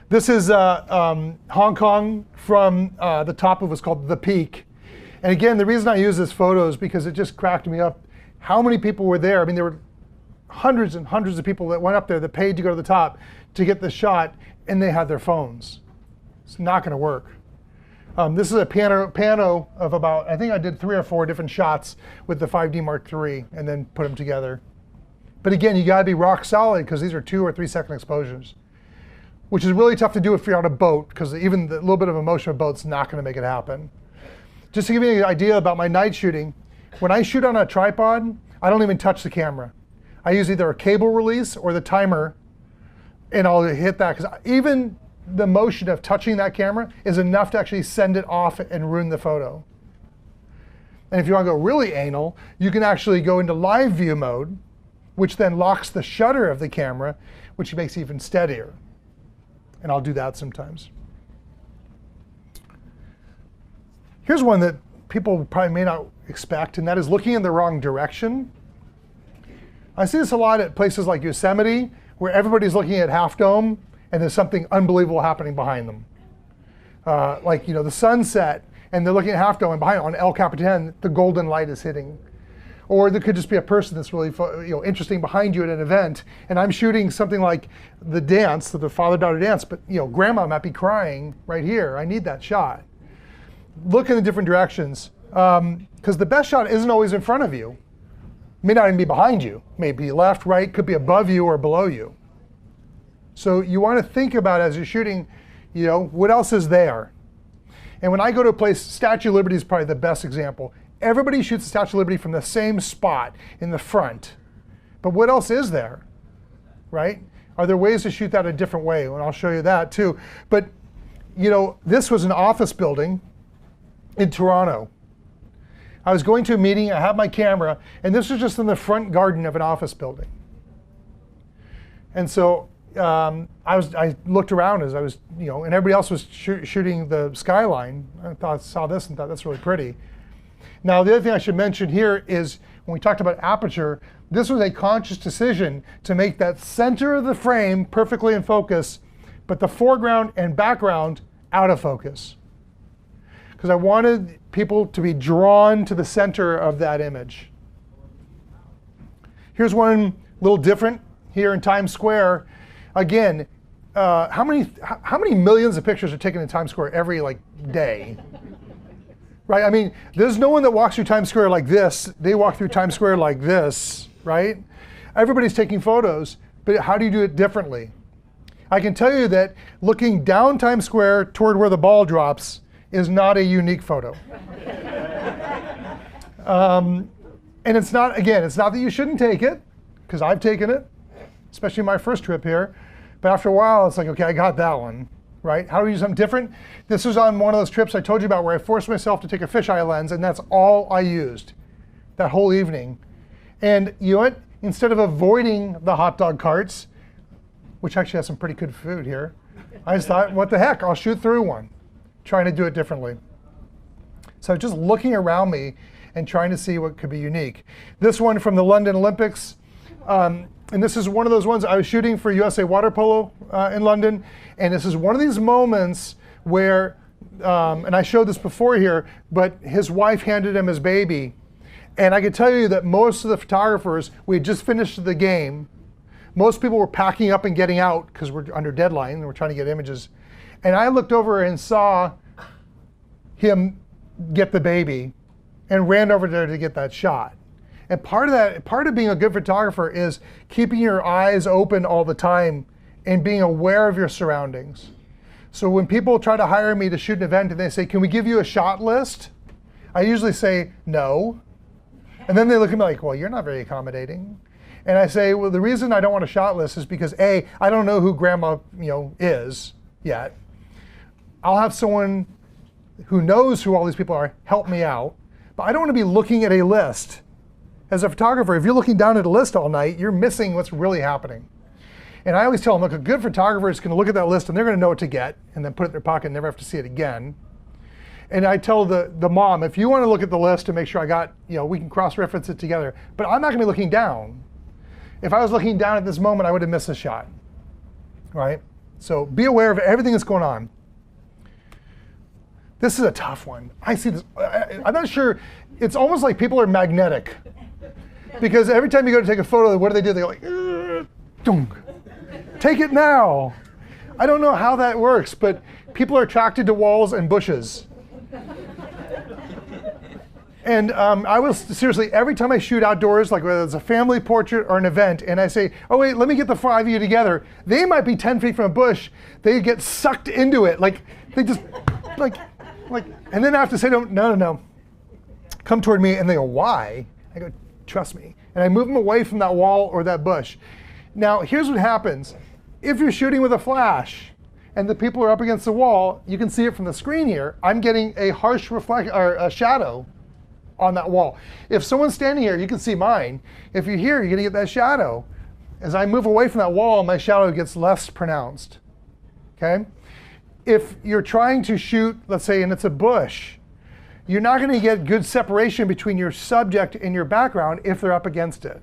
This is Hong Kong from the top of what's called The Peak. And again, the reason I use this photo is because it just cracked me up. How many people were there? I mean, there were hundreds and hundreds of people that went up there that paid to go to the top to get the shot, and they had their phones. It's not going to work. This is a pano of about, I think I did 3 or 4 different shots with the 5D Mark III and then put them together. But again, you got to be rock solid because these are 2 or 3 second exposures, which is really tough to do if you're on a boat, because even the little bit of a motion of a boat's not going to make it happen. Just to give you an idea about my night shooting, when I shoot on a tripod, I don't even touch the camera. I use either a cable release or the timer, and I'll hit that, because even the motion of touching that camera is enough to actually send it off and ruin the photo. And if you want to go really anal, you can actually go into live view mode, which then locks the shutter of the camera, which makes it even steadier. And I'll do that sometimes. Here's one that people probably may not expect, and that is looking in the wrong direction. I see this a lot at places like Yosemite, where everybody's looking at Half Dome, and there's something unbelievable happening behind them. Like, the sunset, and they're looking at Half Dome, and behind on El Capitan, the golden light is hitting. Or there could just be a person that's really interesting behind you at an event, and I'm shooting something like the dance, the father-daughter dance, but grandma might be crying right here. I need that shot. Look in the different directions, because the best shot isn't always in front of you. It may not even be behind you. It may be left, right, could be above you or below you. So you want to think about, as you're shooting, what else is there? And when I go to a place, Statue of Liberty is probably the best example. Everybody shoots the Statue of Liberty from the same spot in the front. But what else is there, right? Are there ways to shoot that a different way? And I'll show you that too. But, this was an office building in Toronto. I was going to a meeting, I had my camera, and this was just in the front garden of an office building. And so I looked around as I was, and everybody else was shooting the skyline. I saw this and thought, that's really pretty. Now, the other thing I should mention here is, when we talked about aperture, this was a conscious decision to make that center of the frame perfectly in focus, but the foreground and background out of focus. Because I wanted people to be drawn to the center of that image. Here's one a little different here in Times Square. Again, how many millions of pictures are taken in Times Square every day? Right? I mean, there's no one that walks through Times Square like this. They walk through Times Square like this, right? Everybody's taking photos, but how do you do it differently? I can tell you that looking down Times Square toward where the ball drops is not a unique photo. And it's not that you shouldn't take it, because I've taken it, especially my first trip here. But after a while, it's like, okay, I got that one, right? How do we do something different? This was on one of those trips I told you about where I forced myself to take a fisheye lens, and that's all I used that whole evening. And you know what? Instead of avoiding the hot dog carts, which actually has some pretty good food here, I just thought, what the heck, I'll shoot through one, trying to do it differently. So just looking around me and trying to see what could be unique. This one from the London Olympics, and this is one of those ones I was shooting for USA Water Polo in London, and this is one of these moments where, and I showed this before here, but his wife handed him his baby, and I can tell you that most of the photographers, we had just finished the game, most people were packing up and getting out because we're under deadline and we're trying to get images, and I looked over and saw him get the baby and ran over there to get that shot. And part of being a good photographer is keeping your eyes open all the time and being aware of your surroundings. So when people try to hire me to shoot an event and they say, can we give you a shot list? I usually say, no. And then they look at me like, well, you're not very accommodating. And I say, well, the reason I don't want a shot list is because A, I don't know who grandma is yet. I'll have someone who knows who all these people are help me out. But I don't want to be looking at a list. As a photographer, if you're looking down at a list all night, you're missing what's really happening. And I always tell them, look, a good photographer is going to look at that list and they're going to know what to get and then put it in their pocket and never have to see it again. And I tell the mom, if you want to look at the list to make sure I got, we can cross-reference it together, but I'm not going to be looking down. If I was looking down at this moment, I would have missed a shot, right? So be aware of everything that's going on. This is a tough one. I see this, I'm not sure, it's almost like people are magnetic. Because every time you go to take a photo, what do? They go like, dunk. Take it now. I don't know how that works, but people are attracted to walls and bushes. And I will, seriously, every time I shoot outdoors, like whether it's a family portrait or an event, and I say, oh wait, let me get the 5 of you together, they might be 10 feet from a bush, they get sucked into it. Like, they just, like, and then I have to say, no, come toward me, and they go, why? I go, trust me. And I move them away from that wall or that bush. Now, here's what happens. If you're shooting with a flash and the people are up against the wall, you can see it from the screen here. I'm getting a harsh or a shadow on that wall. If someone's standing here, you can see mine. If you're here, you're gonna get that shadow. As I move away from that wall, my shadow gets less pronounced, okay? If you're trying to shoot, let's say, and it's a bush, you're not gonna get good separation between your subject and your background if they're up against it.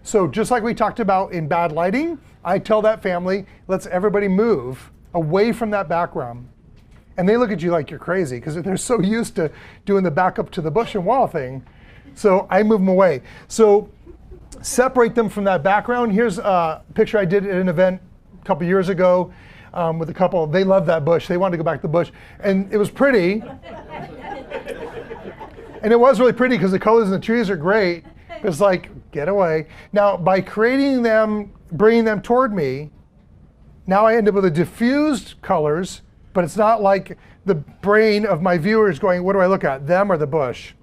So just like we talked about in bad lighting, I tell that family, let's everybody move away from that background. And they look at you like you're crazy because they're so used to doing the back up to the bush and wall thing. So I move them away. So separate them from that background. Here's a picture I did at an event a couple years ago with a couple. They loved that bush. They wanted to go back to the bush. And it was pretty. And it was really pretty because the colors in the trees are great. It's like, get away. Now, by creating them, bringing them toward me, now I end up with a diffused colors, but it's not like the brain of my viewers going, what do I look at, them or the bush,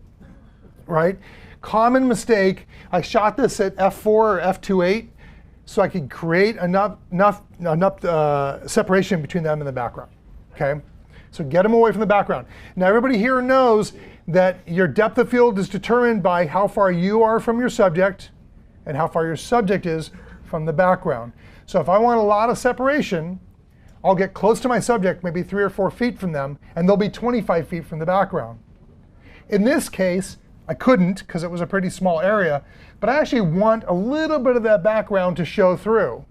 right? Common mistake, I shot this at f4 or f2.8 so I could create enough separation between them and the background, okay? So get them away from the background. Now everybody here knows that your depth of field is determined by how far you are from your subject and how far your subject is from the background. So if I want a lot of separation, I'll get close to my subject, maybe 3 or 4 feet from them, and they'll be 25 feet from the background. In this case, I couldn't because it was a pretty small area, but I actually want a little bit of that background to show through.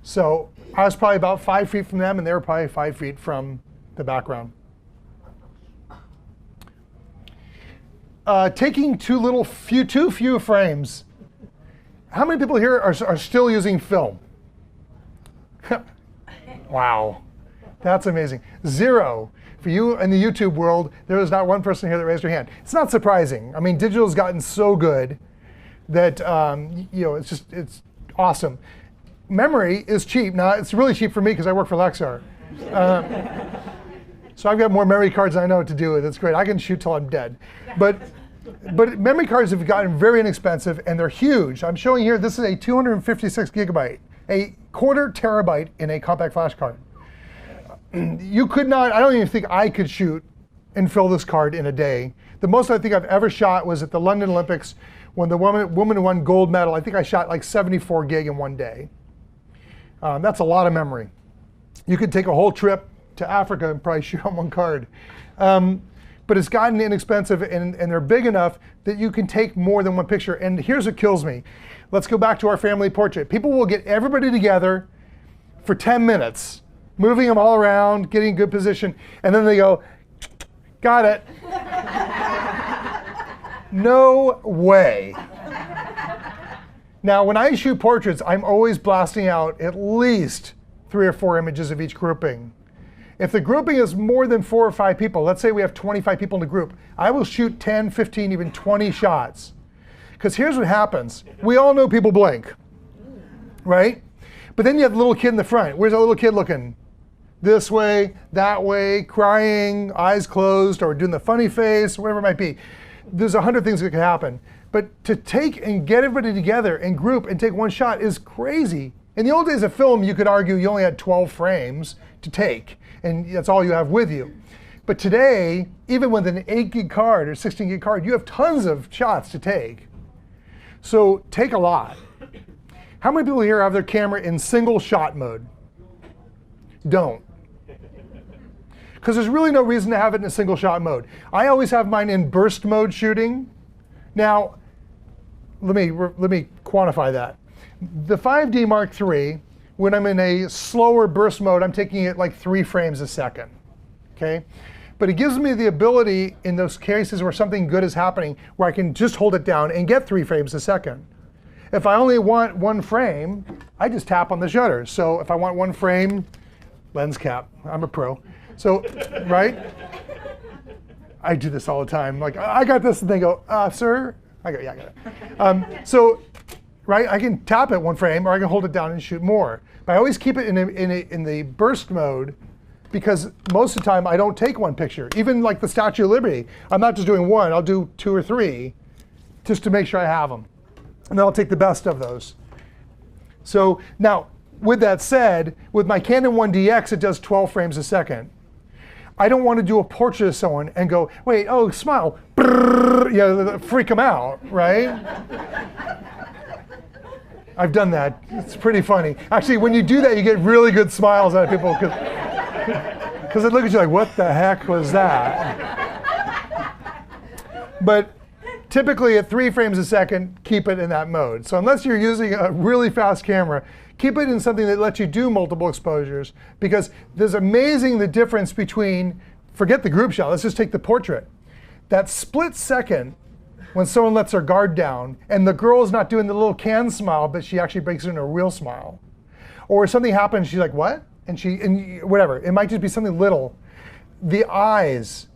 So I was probably about 5 feet from them, and they were probably 5 feet from the background. Taking too few frames. How many people here are still using film? Wow, that's amazing. 0. For you in the YouTube world, there is not one person here that raised their hand. It's not surprising. I mean, digital's gotten so good that it's awesome. Memory is cheap. Now, it's really cheap for me because I work for Lexar. So I've got more memory cards than I know what to do with. It's great. I can shoot till I'm dead. But memory cards have gotten very inexpensive, and they're huge. I'm showing here, this is a 256 gigabyte, a quarter terabyte in a compact flash card. You could not, I don't even think I could shoot and fill this card in a day. The most I think I've ever shot was at the London Olympics when the woman won gold medal. I think I shot like 74 gig in one day. That's a lot of memory. You could take a whole trip to Africa and probably shoot on one card. But it's gotten inexpensive, and they're big enough that you can take more than one picture. And here's what kills me. Let's go back to our family portrait. People will get everybody together for 10 minutes, moving them all around, getting good position, and then they go, got it. No way. Now, when I shoot portraits, I'm always blasting out at least 3 or 4 images of each grouping. If the grouping is more than 4 or 5 people, let's say we have 25 people in the group, I will shoot 10, 15, even 20 shots. Because here's what happens. We all know people blink, right? But then you have the little kid in the front. Where's that little kid looking? This way, that way, crying, eyes closed, or doing the funny face, whatever it might be. There's 100 things that can happen. But to take and get everybody together and group and take one shot is crazy. In the old days of film, you could argue you only had 12 frames to take, and that's all you have with you. But today, even with an 8 gig card or 16 gig card, you have tons of shots to take. So take a lot. How many people here have their camera in single shot mode? Don't. Because there's really no reason to have it in a single shot mode. I always have mine in burst mode shooting. Now, let me quantify that. The 5D Mark III, when I'm in a slower burst mode, I'm taking it like 3 frames a second, okay? But it gives me the ability in those cases where something good is happening, where I can just hold it down and get 3 frames a second. If I only want 1 frame, I just tap on the shutter. So if I want 1 frame, lens cap, I'm a pro. So, right? I do this all the time. Like, I got this, and they go, sir? I go, yeah, I got it. So, right, I can tap it 1 frame, or I can hold it down and shoot more. But I always keep it in the burst mode, because most of the time I don't take 1 picture. Even like the Statue of Liberty, I'm not just doing 1, I'll do 2 or 3, just to make sure I have them. And then I'll take the best of those. So now, with that said, with my Canon 1DX, it does 12 frames a second. I don't want to do a portrait of someone and go, wait, oh, smile, brrr, freak them out, right? I've done that. It's pretty funny. Actually, when you do that, you get really good smiles out of people because they look at you like, what the heck was that? But typically at 3 frames a second, keep it in that mode. So unless you're using a really fast camera, keep it in something that lets you do multiple exposures, because there's amazing the difference between, forget the group shot, let's just take the portrait. That split second when someone lets their guard down and the girl's not doing the little can smile, but she actually breaks into a real smile. Or something happens, she's like, what? And whatever, it might just be something little. The eyes,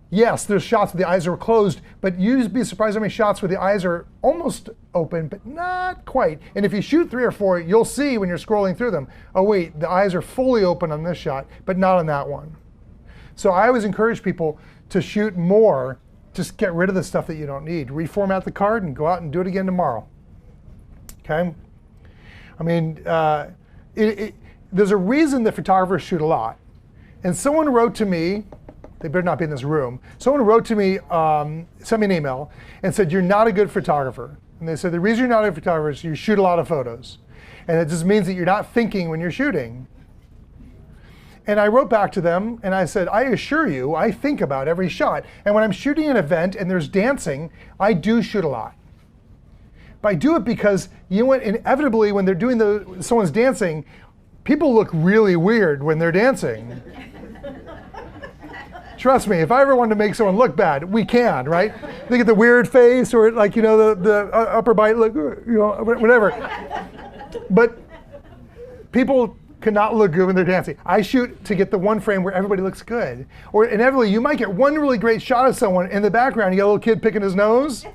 yes, there's shots where the eyes are closed, but you'd be surprised how many shots where the eyes are almost open, but not quite. And if you shoot 3 or 4, you'll see when you're scrolling through them, oh wait, the eyes are fully open on this shot, but not on that one. So I always encourage people to shoot more, just get rid of the stuff that you don't need. Reformat the card and go out and do it again tomorrow, okay? I mean, there's a reason that photographers shoot a lot. And someone wrote to me, they better not be in this room. Someone wrote to me, sent me an email, and said, you're not a good photographer. And they said, the reason you're not a good photographer is you shoot a lot of photos. And it just means that you're not thinking when you're shooting. And I wrote back to them, and I said, I assure you, I think about every shot. And when I'm shooting an event and there's dancing, I do shoot a lot. But I do it because, you know what, inevitably when they're doing someone's dancing, people look really weird when they're dancing. Trust me, if I ever wanted to make someone look bad, we can, right? They get the weird face or like, you know, the upper bite, look, you know, whatever. But people cannot look good when they're dancing. I shoot to get the one frame where everybody looks good. Or inevitably, you might get one really great shot of someone in the background, you got a little kid picking his nose.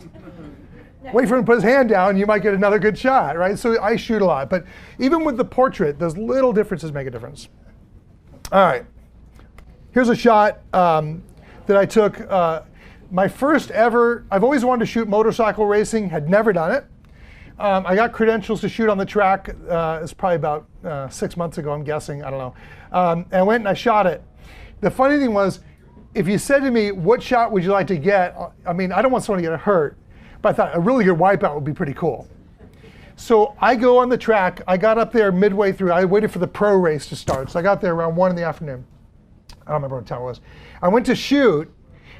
Wait for him to put his hand down, you might get another good shot, right? So I shoot a lot. But even with the portrait, those little differences make a difference. All right. Here's a shot that I took. My first ever, I've always wanted to shoot motorcycle racing, had never done it. I got credentials to shoot on the track. It's probably about 6 months ago, I'm guessing, I don't know. And I went and I shot it. The funny thing was, if you said to me, what shot would you like to get? I mean, I don't want someone to get hurt, but I thought a really good wipeout would be pretty cool. So I go on the track, I got up there midway through, I waited for the pro race to start. So I got there around 1 in the afternoon. I don't remember what time it was. I went to shoot.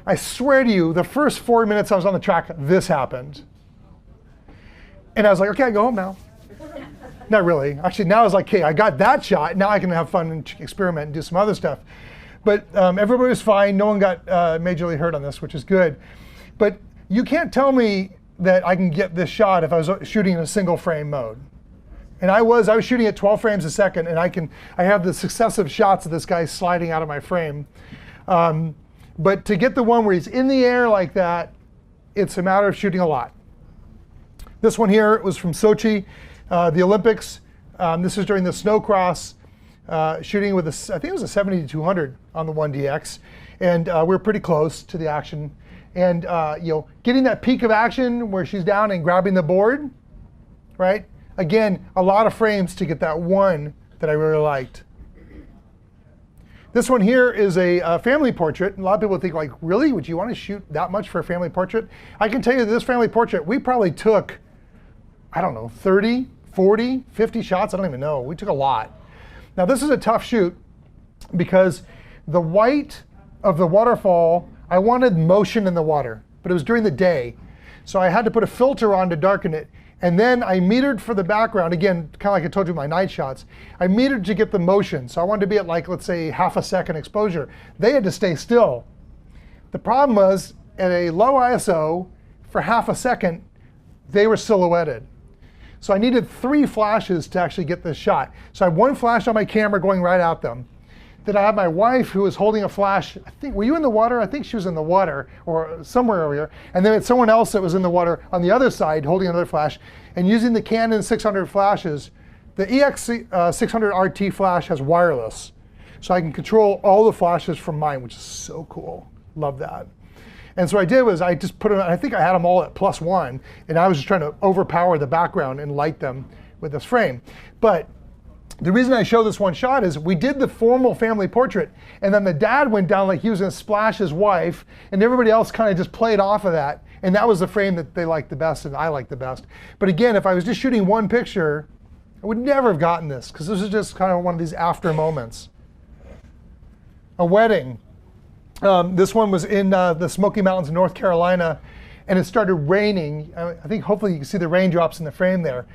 I swear to you, the first 4 minutes I was on the track, this happened. And I was like, okay, I go home now. Not really. Actually, now I was like, okay, I got that shot. Now I can have fun and experiment and do some other stuff. But everybody was fine. No one got majorly hurt on this, which is good. But you can't tell me that I can get this shot if I was shooting in a single frame mode. And I was shooting at 12 frames a second, and I have the successive shots of this guy sliding out of my frame. But to get the one where he's in the air like that, it's a matter of shooting a lot. This one here was from Sochi, the Olympics. This is during the snowcross, shooting with I think it was a 70-200 on the 1DX. And we're pretty close to the action. And you know, getting that peak of action where she's down and grabbing the board, right? Again, a lot of frames to get that one that I really liked. This one here is a family portrait. A lot of people think like, really? Would you want to shoot that much for a family portrait? I can tell you this family portrait, we probably took, I don't know, 30, 40, 50 shots. I don't even know. We took a lot. Now this is a tough shoot because the white of the waterfall, I wanted motion in the water, but it was during the day. So I had to put a filter on to darken it. And then I metered for the background, again, kind of like I told you my night shots. I metered to get the motion. So I wanted to be at like, let's say, half a second exposure. They had to stay still. The problem was at a low ISO, for half a second, they were silhouetted. So I needed 3 flashes to actually get this shot. So I had 1 flash on my camera going right at them. Then I had my wife who was holding a flash. I think, were you in the water? I think she was in the water or somewhere over here. And then it's someone else that was in the water on the other side holding another flash. And using the Canon 600 flashes, the EX600 RT flash has wireless. So I can control all the flashes from mine, which is so cool. Love that. And so what I did was I just put them, I think I had them all at +1, and I was just trying to overpower the background and light them with this frame. But The reason I show this one shot is we did the formal family portrait, and then the dad went down like he was going to splash his wife, and everybody else kind of just played off of that. And that was the frame that they liked the best and I liked the best. But again, if I was just shooting one picture, I would never have gotten this, because this is just kind of one of these after moments. A wedding. This one was in the Smoky Mountains in North Carolina, and it started raining. I think hopefully you can see the raindrops in the frame there.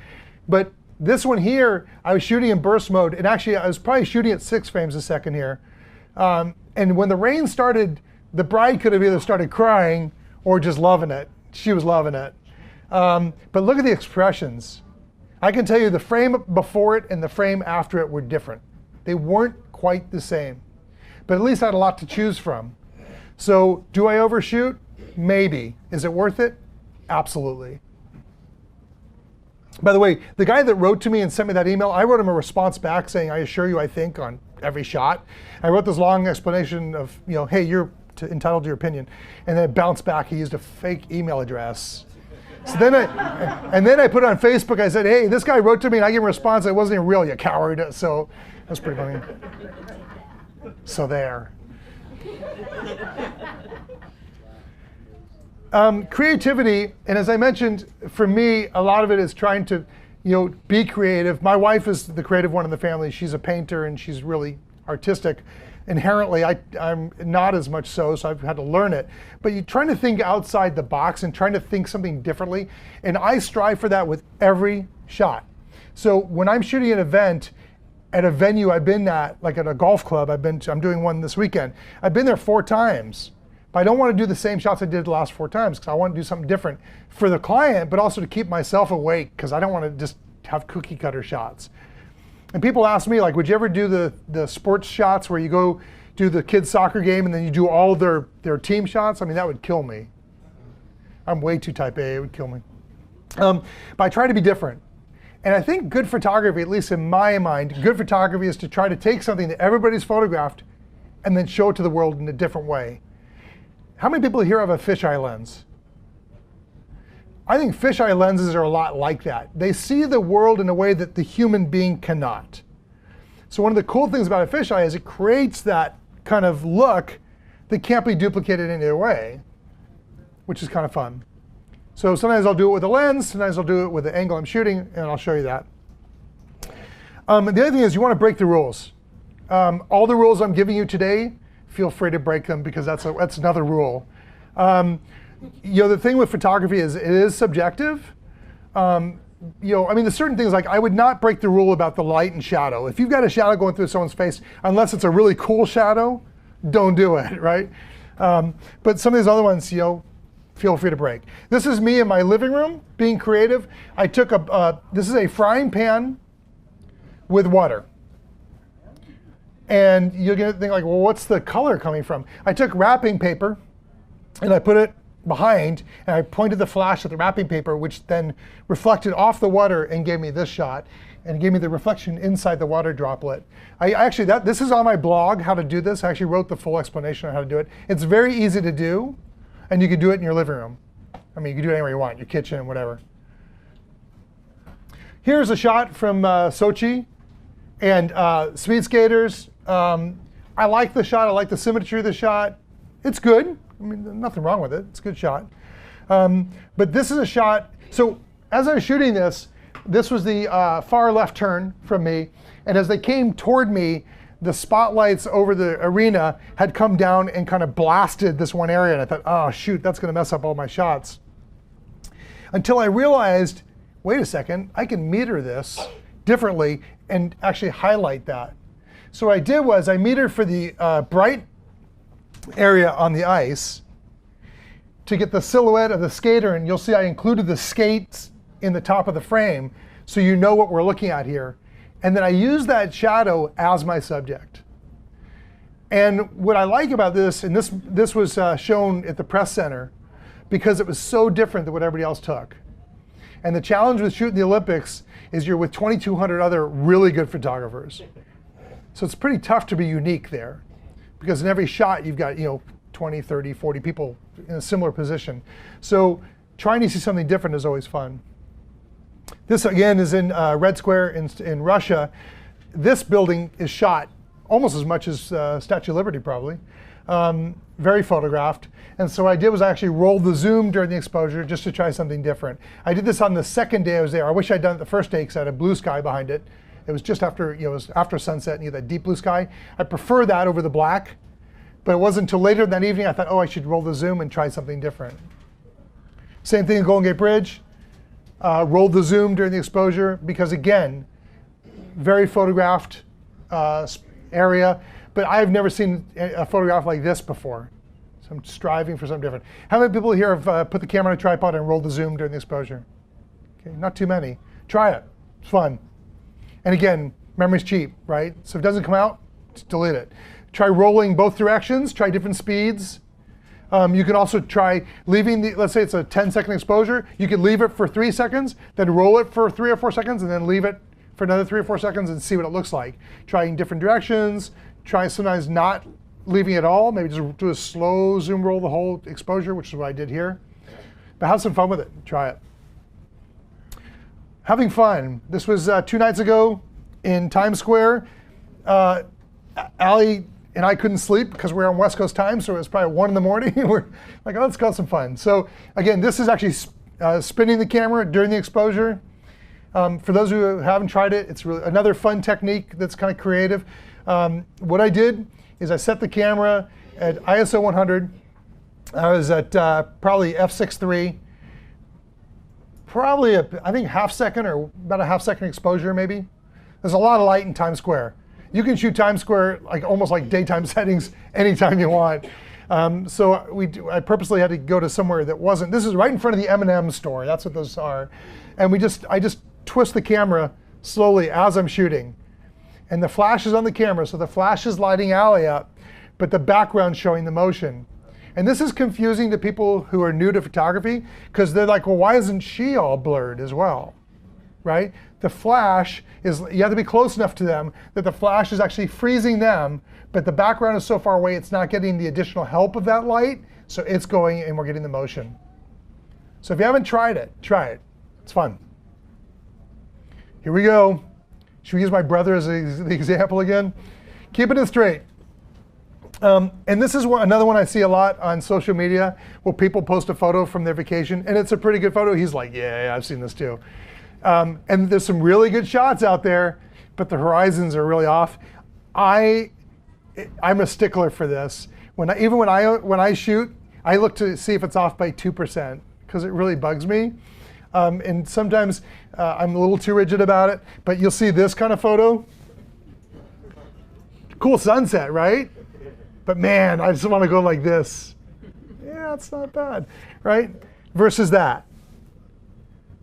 But this one here, I was shooting in burst mode, and actually I was probably shooting at 6 frames a second here. And when the rain started, the bride could have either started crying or just loving it. She was loving it. But look at the expressions. I can tell you the frame before it and the frame after it were different. They weren't quite the same. But at least I had a lot to choose from. So do I overshoot? Maybe. Is it worth it? Absolutely. By the way, the guy that wrote to me and sent me that email, I wrote him a response back saying, I assure you I think on every shot. I wrote this long explanation of, hey, you're entitled to your opinion. And then it bounced back. He used a fake email address. So then I put it on Facebook. I said, hey, this guy wrote to me and I gave him a response. It wasn't even real, you coward. So that's pretty funny. So there. Creativity, and as I mentioned, for me, a lot of it is trying to, be creative. My wife is the creative one in the family. She's a painter and she's really artistic. Inherently, I'm not as much so I've had to learn it. But you're trying to think outside the box and trying to think something differently. And I strive for that with every shot. So when I'm shooting an event at a venue I've been at, like at a golf club, I'm doing one this weekend. I've been there 4 times. But I don't want to do the same shots I did the last 4 times because I want to do something different for the client, but also to keep myself awake because I don't want to just have cookie cutter shots. And people ask me, like, would you ever do the sports shots where you go do the kids' soccer game and then you do all their team shots? I mean, that would kill me. I'm way too type A, it would kill me. But I try to be different. And I think good photography, at least in my mind, good photography is to try to take something that everybody's photographed and then show it to the world in a different way. How many people here have a fisheye lens? I think fisheye lenses are a lot like that. They see the world in a way that the human being cannot. So one of the cool things about a fisheye is it creates that kind of look that can't be duplicated any other way, which is kind of fun. So sometimes I'll do it with a lens, sometimes I'll do it with the angle I'm shooting, and I'll show you that. The other thing is you want to break the rules. All the rules I'm giving you today, feel free to break them because that's another rule. The thing with photography is it is subjective. There's certain things like I would not break the rule about the light and shadow. If you've got a shadow going through someone's face, unless it's a really cool shadow, don't do it, right? But some of these other ones, feel free to break. This is me in my living room being creative. I took this is a frying pan with water. And you're going to think like, well, what's the color coming from? I took wrapping paper and I put it behind and I pointed the flash at the wrapping paper, which then reflected off the water and gave me this shot and gave me the reflection inside the water droplet. This is on my blog, how to do this. I actually wrote the full explanation on how to do it. It's very easy to do and you can do it in your living room. I mean, you can do it anywhere you want, your kitchen, whatever. Here's a shot from Sochi and speed skaters. I like the shot. I like the symmetry of the shot. It's good. I mean, nothing wrong with it. It's a good shot. But this is a shot. So as I was shooting this was the far left turn from me. And as they came toward me, the spotlights over the arena had come down and kind of blasted this one area. And I thought, oh, shoot, that's going to mess up all my shots. Until I realized, wait a second, I can meter this differently and actually highlight that. So what I did was I metered for the bright area on the ice to get the silhouette of the skater, and you'll see I included the skates in the top of the frame so you know what we're looking at here. And then I used that shadow as my subject. And what I like about this, and this was shown at the press center because it was so different than what everybody else took. And the challenge with shooting the Olympics is you're with 2,200 other really good photographers. So it's pretty tough to be unique there because in every shot you've got 20, 30, 40 people in a similar position. So trying to see something different is always fun. This again is in Red Square in Russia. this building is shot almost as much as Statue of Liberty probably. Very photographed. And so what I did was I actually rolled the zoom during the exposure just to try something different. I did this on the second day I was there. I wish I'd done it the first day because I had a blue sky behind it. It was just after, it was after sunset and you had that deep blue sky. I prefer that over the black, but it wasn't until later that evening I thought, oh, I should roll the zoom and try something different. Same thing at Golden Gate Bridge. Rolled the zoom during the exposure because again, very photographed area, but I've never seen a photograph like this before. So I'm striving for something different. How many people here have put the camera on a tripod and rolled the zoom during the exposure? Okay, not too many. Try it, it's fun. And again, memory's cheap, right? So if it doesn't come out, just delete it. Try rolling both directions, try different speeds. You can also try leaving the, let's say it's a 10-second exposure, you could leave it for 3 seconds, then roll it for 3 or 4 seconds, and then leave it for another 3 or 4 seconds and see what it looks like. Trying different directions, try sometimes not leaving at all, maybe just do a slow zoom roll the whole exposure, which is what I did here. But have some fun with it, try it. Having fun. This was 2 nights ago in Times Square. Allie and I couldn't sleep because we're on West Coast time, so it was probably 1 in the morning. We're like, oh, let's go have some fun. So again, this is actually spinning the camera during the exposure. For those who haven't tried it, it's really another fun technique that's kind of creative. What I did is I set the camera at ISO 100. I was at probably f6.3, probably I think half second or about a half-second exposure maybe. There's a lot of light in Times Square. You can shoot Times Square like almost like daytime settings anytime you want. So I purposely had to go to somewhere that wasn't. This is right in front of the M&M store. That's what those are. And I just twist the camera slowly as I'm shooting. And the flash is on the camera, so the flash is lighting Allie up, but the background's showing the motion. And this is confusing to people who are new to photography, because they're like, well, why isn't she all blurred as well, right? The flash is, you have to be close enough to them that the flash is actually freezing them, but the background is so far away, it's not getting the additional help of that light, so it's going and we're getting the motion. So if you haven't tried it, try it. It's fun. Here we go. Should we use my brother as the example again? Keeping it straight. And this is another one I see a lot on social media where people post a photo from their vacation and it's a pretty good photo. He's like, yeah, I've seen this too. And there's some really good shots out there, but the horizons are really off. I'm a stickler for this. Even when I shoot, I look to see if it's off by 2% because it really bugs me. And sometimes I'm a little too rigid about it, but you'll see this kind of photo. Cool sunset, right? But man, I just want to go like this. Yeah, it's not bad, right? Versus that.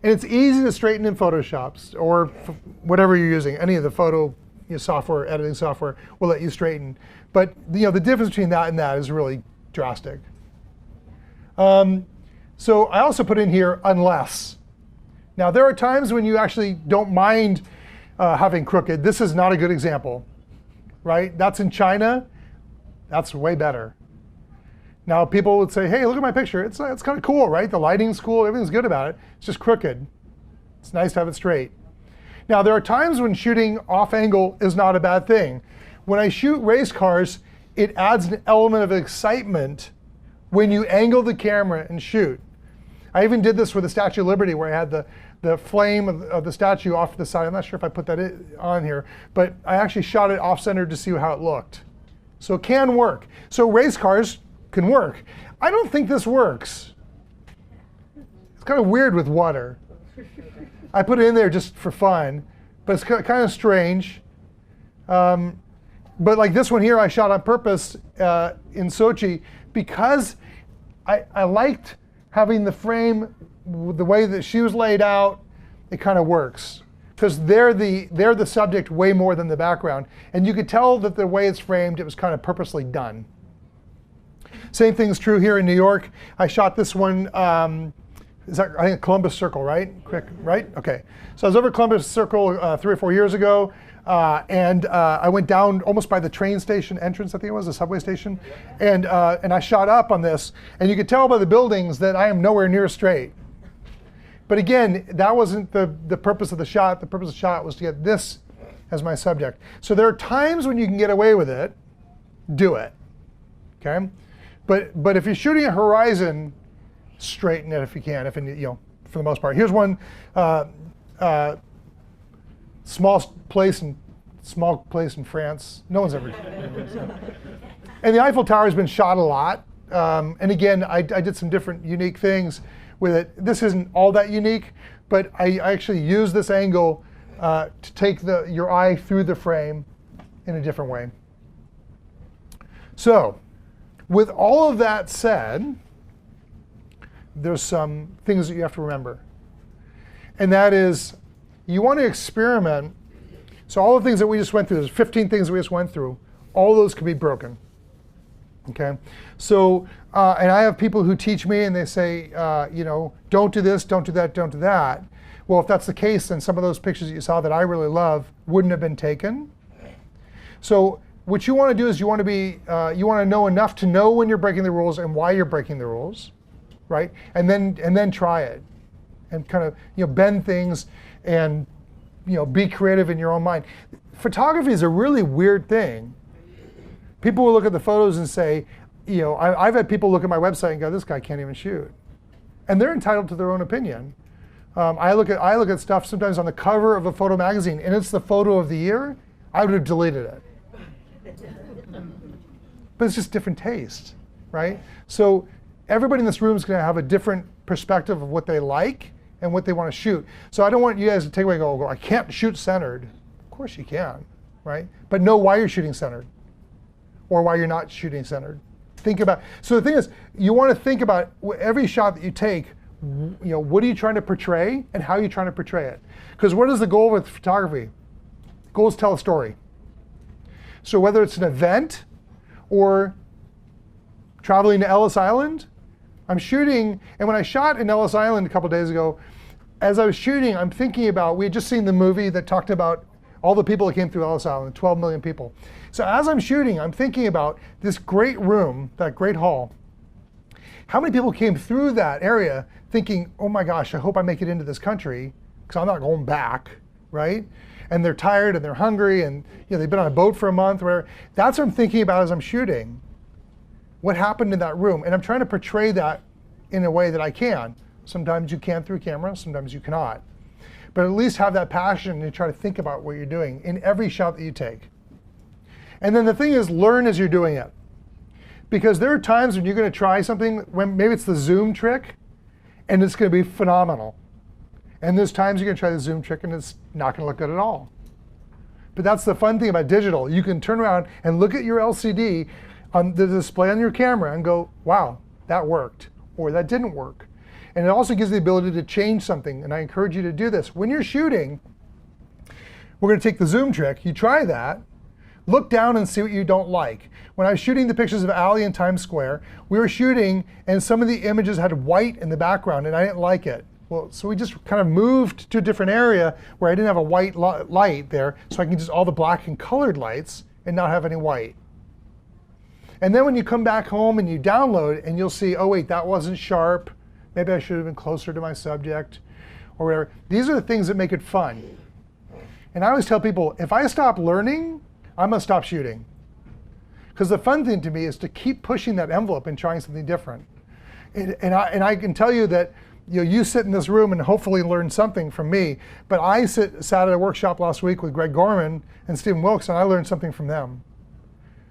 And it's easy to straighten in Photoshop or whatever you're using. Any of the photo software, editing software will let you straighten. But the difference between that and that is really drastic. So I also put in here unless. Now there are times when you actually don't mind having crooked. This is not a good example, right? That's in China. That's way better. Now people would say, hey, look at my picture. It's kind of cool, right? The lighting's cool, everything's good about it. It's just crooked. It's nice to have it straight. Now there are times when shooting off angle is not a bad thing. When I shoot race cars, it adds an element of excitement when you angle the camera and shoot. I even did this with the Statue of Liberty where I had the flame of the statue off to the side. I'm not sure if I put that on here, but I actually shot it off-centered to see how it looked. So it can work. So race cars can work. I don't think this works. It's kind of weird with water. I put it in there just for fun, but it's kind of strange. But like this one here I shot on purpose in Sochi because I liked having the frame, the way that she was laid out, it kind of works. Because they're the subject way more than the background. And you could tell that the way it's framed, it was kind of purposely done. Same thing's true here in New York. I shot this one, is that, I think Columbus Circle, right? Quick, right? Okay. So I was over at Columbus Circle 3 or 4 years ago, and I went down almost by the train station entrance, I think it was, the subway station, and I shot up on this, and you could tell by the buildings that I am nowhere near straight. But again, that wasn't the purpose of the shot. The purpose of the shot was to get this as my subject. So there are times when you can get away with it, do it, okay? But if you're shooting a horizon, straighten it if you can, for the most part. Here's one small place in France. No one's ever. And the Eiffel Tower has been shot a lot. And again, I did some different unique things with it. This isn't all that unique, but I actually use this angle to take your eye through the frame in a different way. So, with all of that said, there's some things that you have to remember. And that is, you want to experiment. So all the things that we just went through, there's 15 things that we just went through, all those can be broken. Okay? So, and I have people who teach me and they say, don't do this, don't do that, don't do that. Well, if that's the case, then some of those pictures that you saw that I really love wouldn't have been taken. So what you want to do is you want to know enough to know when you're breaking the rules and why you're breaking the rules, right? And then try it, and kind of bend things, and be creative in your own mind. Photography is a really weird thing. People will look at the photos and say, I've had people look at my website and go, this guy can't even shoot, and they're entitled to their own opinion. I look at stuff sometimes on the cover of a photo magazine, and it's the photo of the year. I would have deleted it. But it's just different taste, right? So everybody in this room is going to have a different perspective of what they like and what they want to shoot. So I don't want you guys to take away and go, I can't shoot centered. Of course you can, right? But know why you're shooting centered or why you're not shooting centered. Think about, so the thing is, you want to think about every shot that you take, what are you trying to portray and how are you trying to portray it? Because what is the goal with photography? The goal is to tell a story. So whether it's an event or traveling to Ellis Island, I'm shooting, and when I shot in Ellis Island a couple days ago, as I was shooting, I'm thinking about, we had just seen the movie that talked about all the people that came through Ellis Island, 12 million people. So as I'm shooting, I'm thinking about this great room, that great hall. How many people came through that area thinking, oh my gosh, I hope I make it into this country, because I'm not going back, right? And they're tired and they're hungry and they've been on a boat for a month, or whatever. That's what I'm thinking about as I'm shooting. What happened in that room? And I'm trying to portray that in a way that I can. Sometimes you can through camera, sometimes you cannot. But at least have that passion and try to think about what you're doing in every shot that you take. And then the thing is, learn as you're doing it. Because there are times when you're going to try something, when maybe it's the zoom trick, and it's going to be phenomenal. And there's times you're going to try the zoom trick and it's not going to look good at all. But that's the fun thing about digital. You can turn around and look at your LCD on the display on your camera and go, wow, that worked, or that didn't work. And it also gives the ability to change something, and I encourage you to do this. When you're shooting, we're going to take the zoom trick. You try that, look down and see what you don't like. When I was shooting the pictures of Ali in Times Square, we were shooting and some of the images had white in the background and I didn't like it. Well, so we just kind of moved to a different area where I didn't have a white light there, so I can use all the black and colored lights and not have any white. And then when you come back home and you download and you'll see, oh wait, that wasn't sharp. Maybe I should have been closer to my subject or whatever. These are the things that make it fun. And I always tell people, if I stop learning, I'm gonna stop shooting. Because the fun thing to me is to keep pushing that envelope and trying something different. And I can tell you that you sit in this room and hopefully learn something from me, but I sat at a workshop last week with Greg Gorman and Stephen Wilkes, and I learned something from them.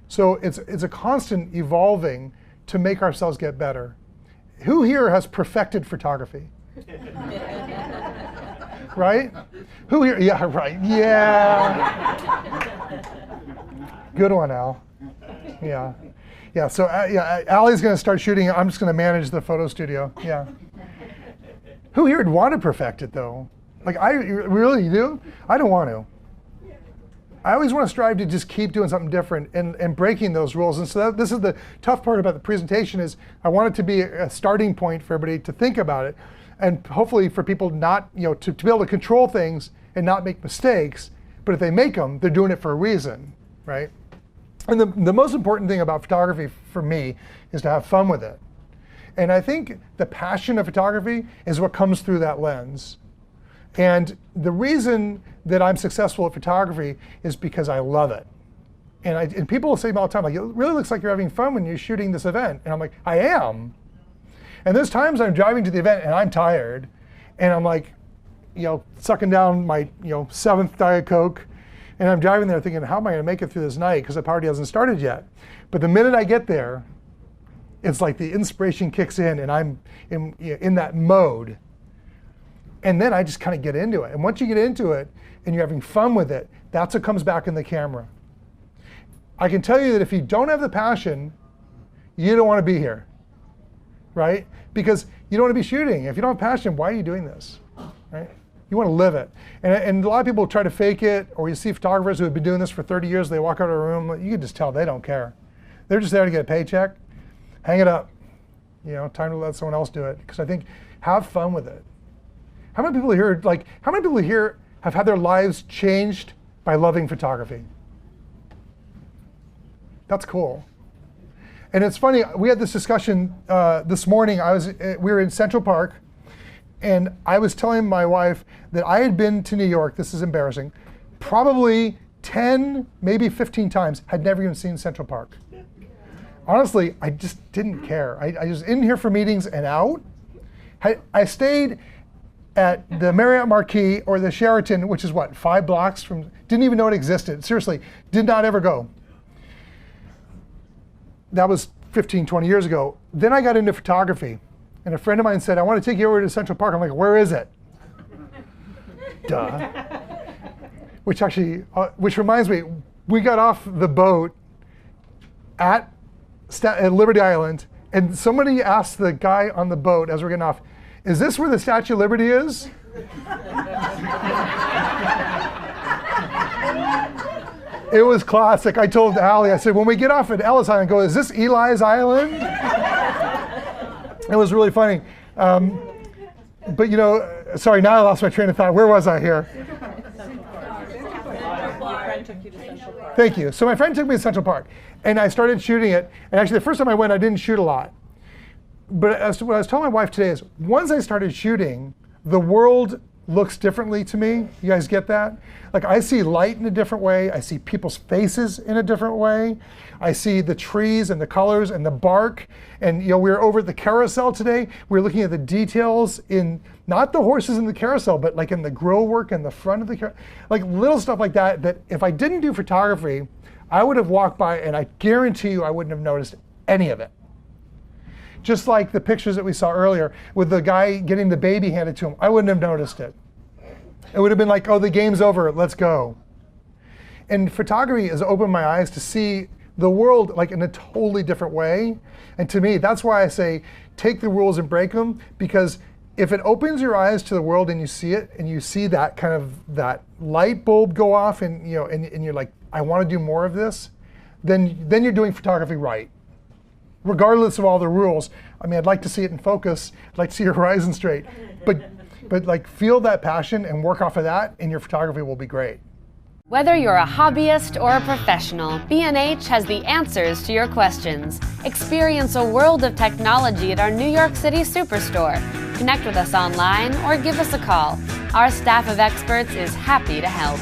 So it's a constant evolving to make ourselves get better. Who here has perfected photography? Right? Who here? Yeah, right. Yeah. Good one, Al. Yeah. Yeah, so Ali's going to start shooting. I'm just going to manage the photo studio. Yeah. Who here would want to perfect it, though? Like, really do? I don't want to. I always want to strive to just keep doing something different and breaking those rules. And so this is the tough part about the presentation is I want it to be a starting point for everybody to think about it. And hopefully for people not, to be able to control things and not make mistakes. But if they make them, they're doing it for a reason, right? And the most important thing about photography for me is to have fun with it. And I think the passion of photography is what comes through that lens. And the reason that I'm successful at photography is because I love it. And people will say to me all the time, like, it really looks like you're having fun when you're shooting this event. And I'm like, I am. And there's times I'm driving to the event and I'm tired, and I'm like, sucking down my, 7th Diet Coke, and I'm driving there thinking, how am I going to make it through this night? Because the party hasn't started yet. But the minute I get there, it's like the inspiration kicks in, and I'm in that mode. And then I just kind of get into it. And once you get into it and you're having fun with it, that's what comes back in the camera. I can tell you that if you don't have the passion, you don't want to be here, right? Because you don't want to be shooting. If you don't have passion, why are you doing this, right? You want to live it. And a lot of people try to fake it, or you see photographers who have been doing this for 30 years, they walk out of a room, you can just tell they don't care. They're just there to get a paycheck. Hang it up. Time to let someone else do it. Because I think, have fun with it. How many people here have had their lives changed by loving photography? That's cool. And it's funny, we had this discussion this morning. We were in Central Park, and I was telling my wife that I had been to New York, this is embarrassing, probably 10, maybe 15 times, had never even seen Central Park. Honestly, I just didn't care. I was in here for meetings and out. I stayed at the Marriott Marquis or the Sheraton, which is what, 5 blocks from, didn't even know it existed. Seriously, did not ever go. That was 15, 20 years ago. Then I got into photography, and a friend of mine said, I want to take you over to Central Park. I'm like, where is it? Duh. Which reminds me, we got off the boat at Liberty Island, and somebody asked the guy on the boat as we're getting off, is this where the Statue of Liberty is? It was classic. I told Allie, I said, when we get off at Ellis Island, go, is this Eli's Island? It was really funny. But sorry, now I lost my train of thought. Where was I here? Thank you. So my friend took me to Central Park, and I started shooting it. And actually, the first time I went, I didn't shoot a lot. But what I was telling my wife today is, once I started shooting, the world looks differently to me. You guys get that? Like, I see light in a different way. I see people's faces in a different way. I see the trees and the colors and the bark. And we were over at the carousel today. We were looking at the details in, not the horses in the carousel, but like in the grill work in the front of the carousel. Like little stuff like that, that if I didn't do photography, I would have walked by and I guarantee you I wouldn't have noticed any of it. Just like the pictures that we saw earlier with the guy getting the baby handed to him, I wouldn't have noticed it. It would have been like, oh, the game's over, let's go. And photography has opened my eyes to see the world like in a totally different way. And to me, that's why I say, take the rules and break them, because if it opens your eyes to the world and you see it, and you see that kind of, that light bulb go off, and and you're like, I want to do more of this, then you're doing photography right. Regardless of all the rules. I mean, I'd like to see it in focus. I'd like to see your horizon straight. But like, feel that passion and work off of that, and your photography will be great. Whether you're a hobbyist or a professional, B&H has the answers to your questions. Experience a world of technology at our New York City Superstore. Connect with us online or give us a call. Our staff of experts is happy to help.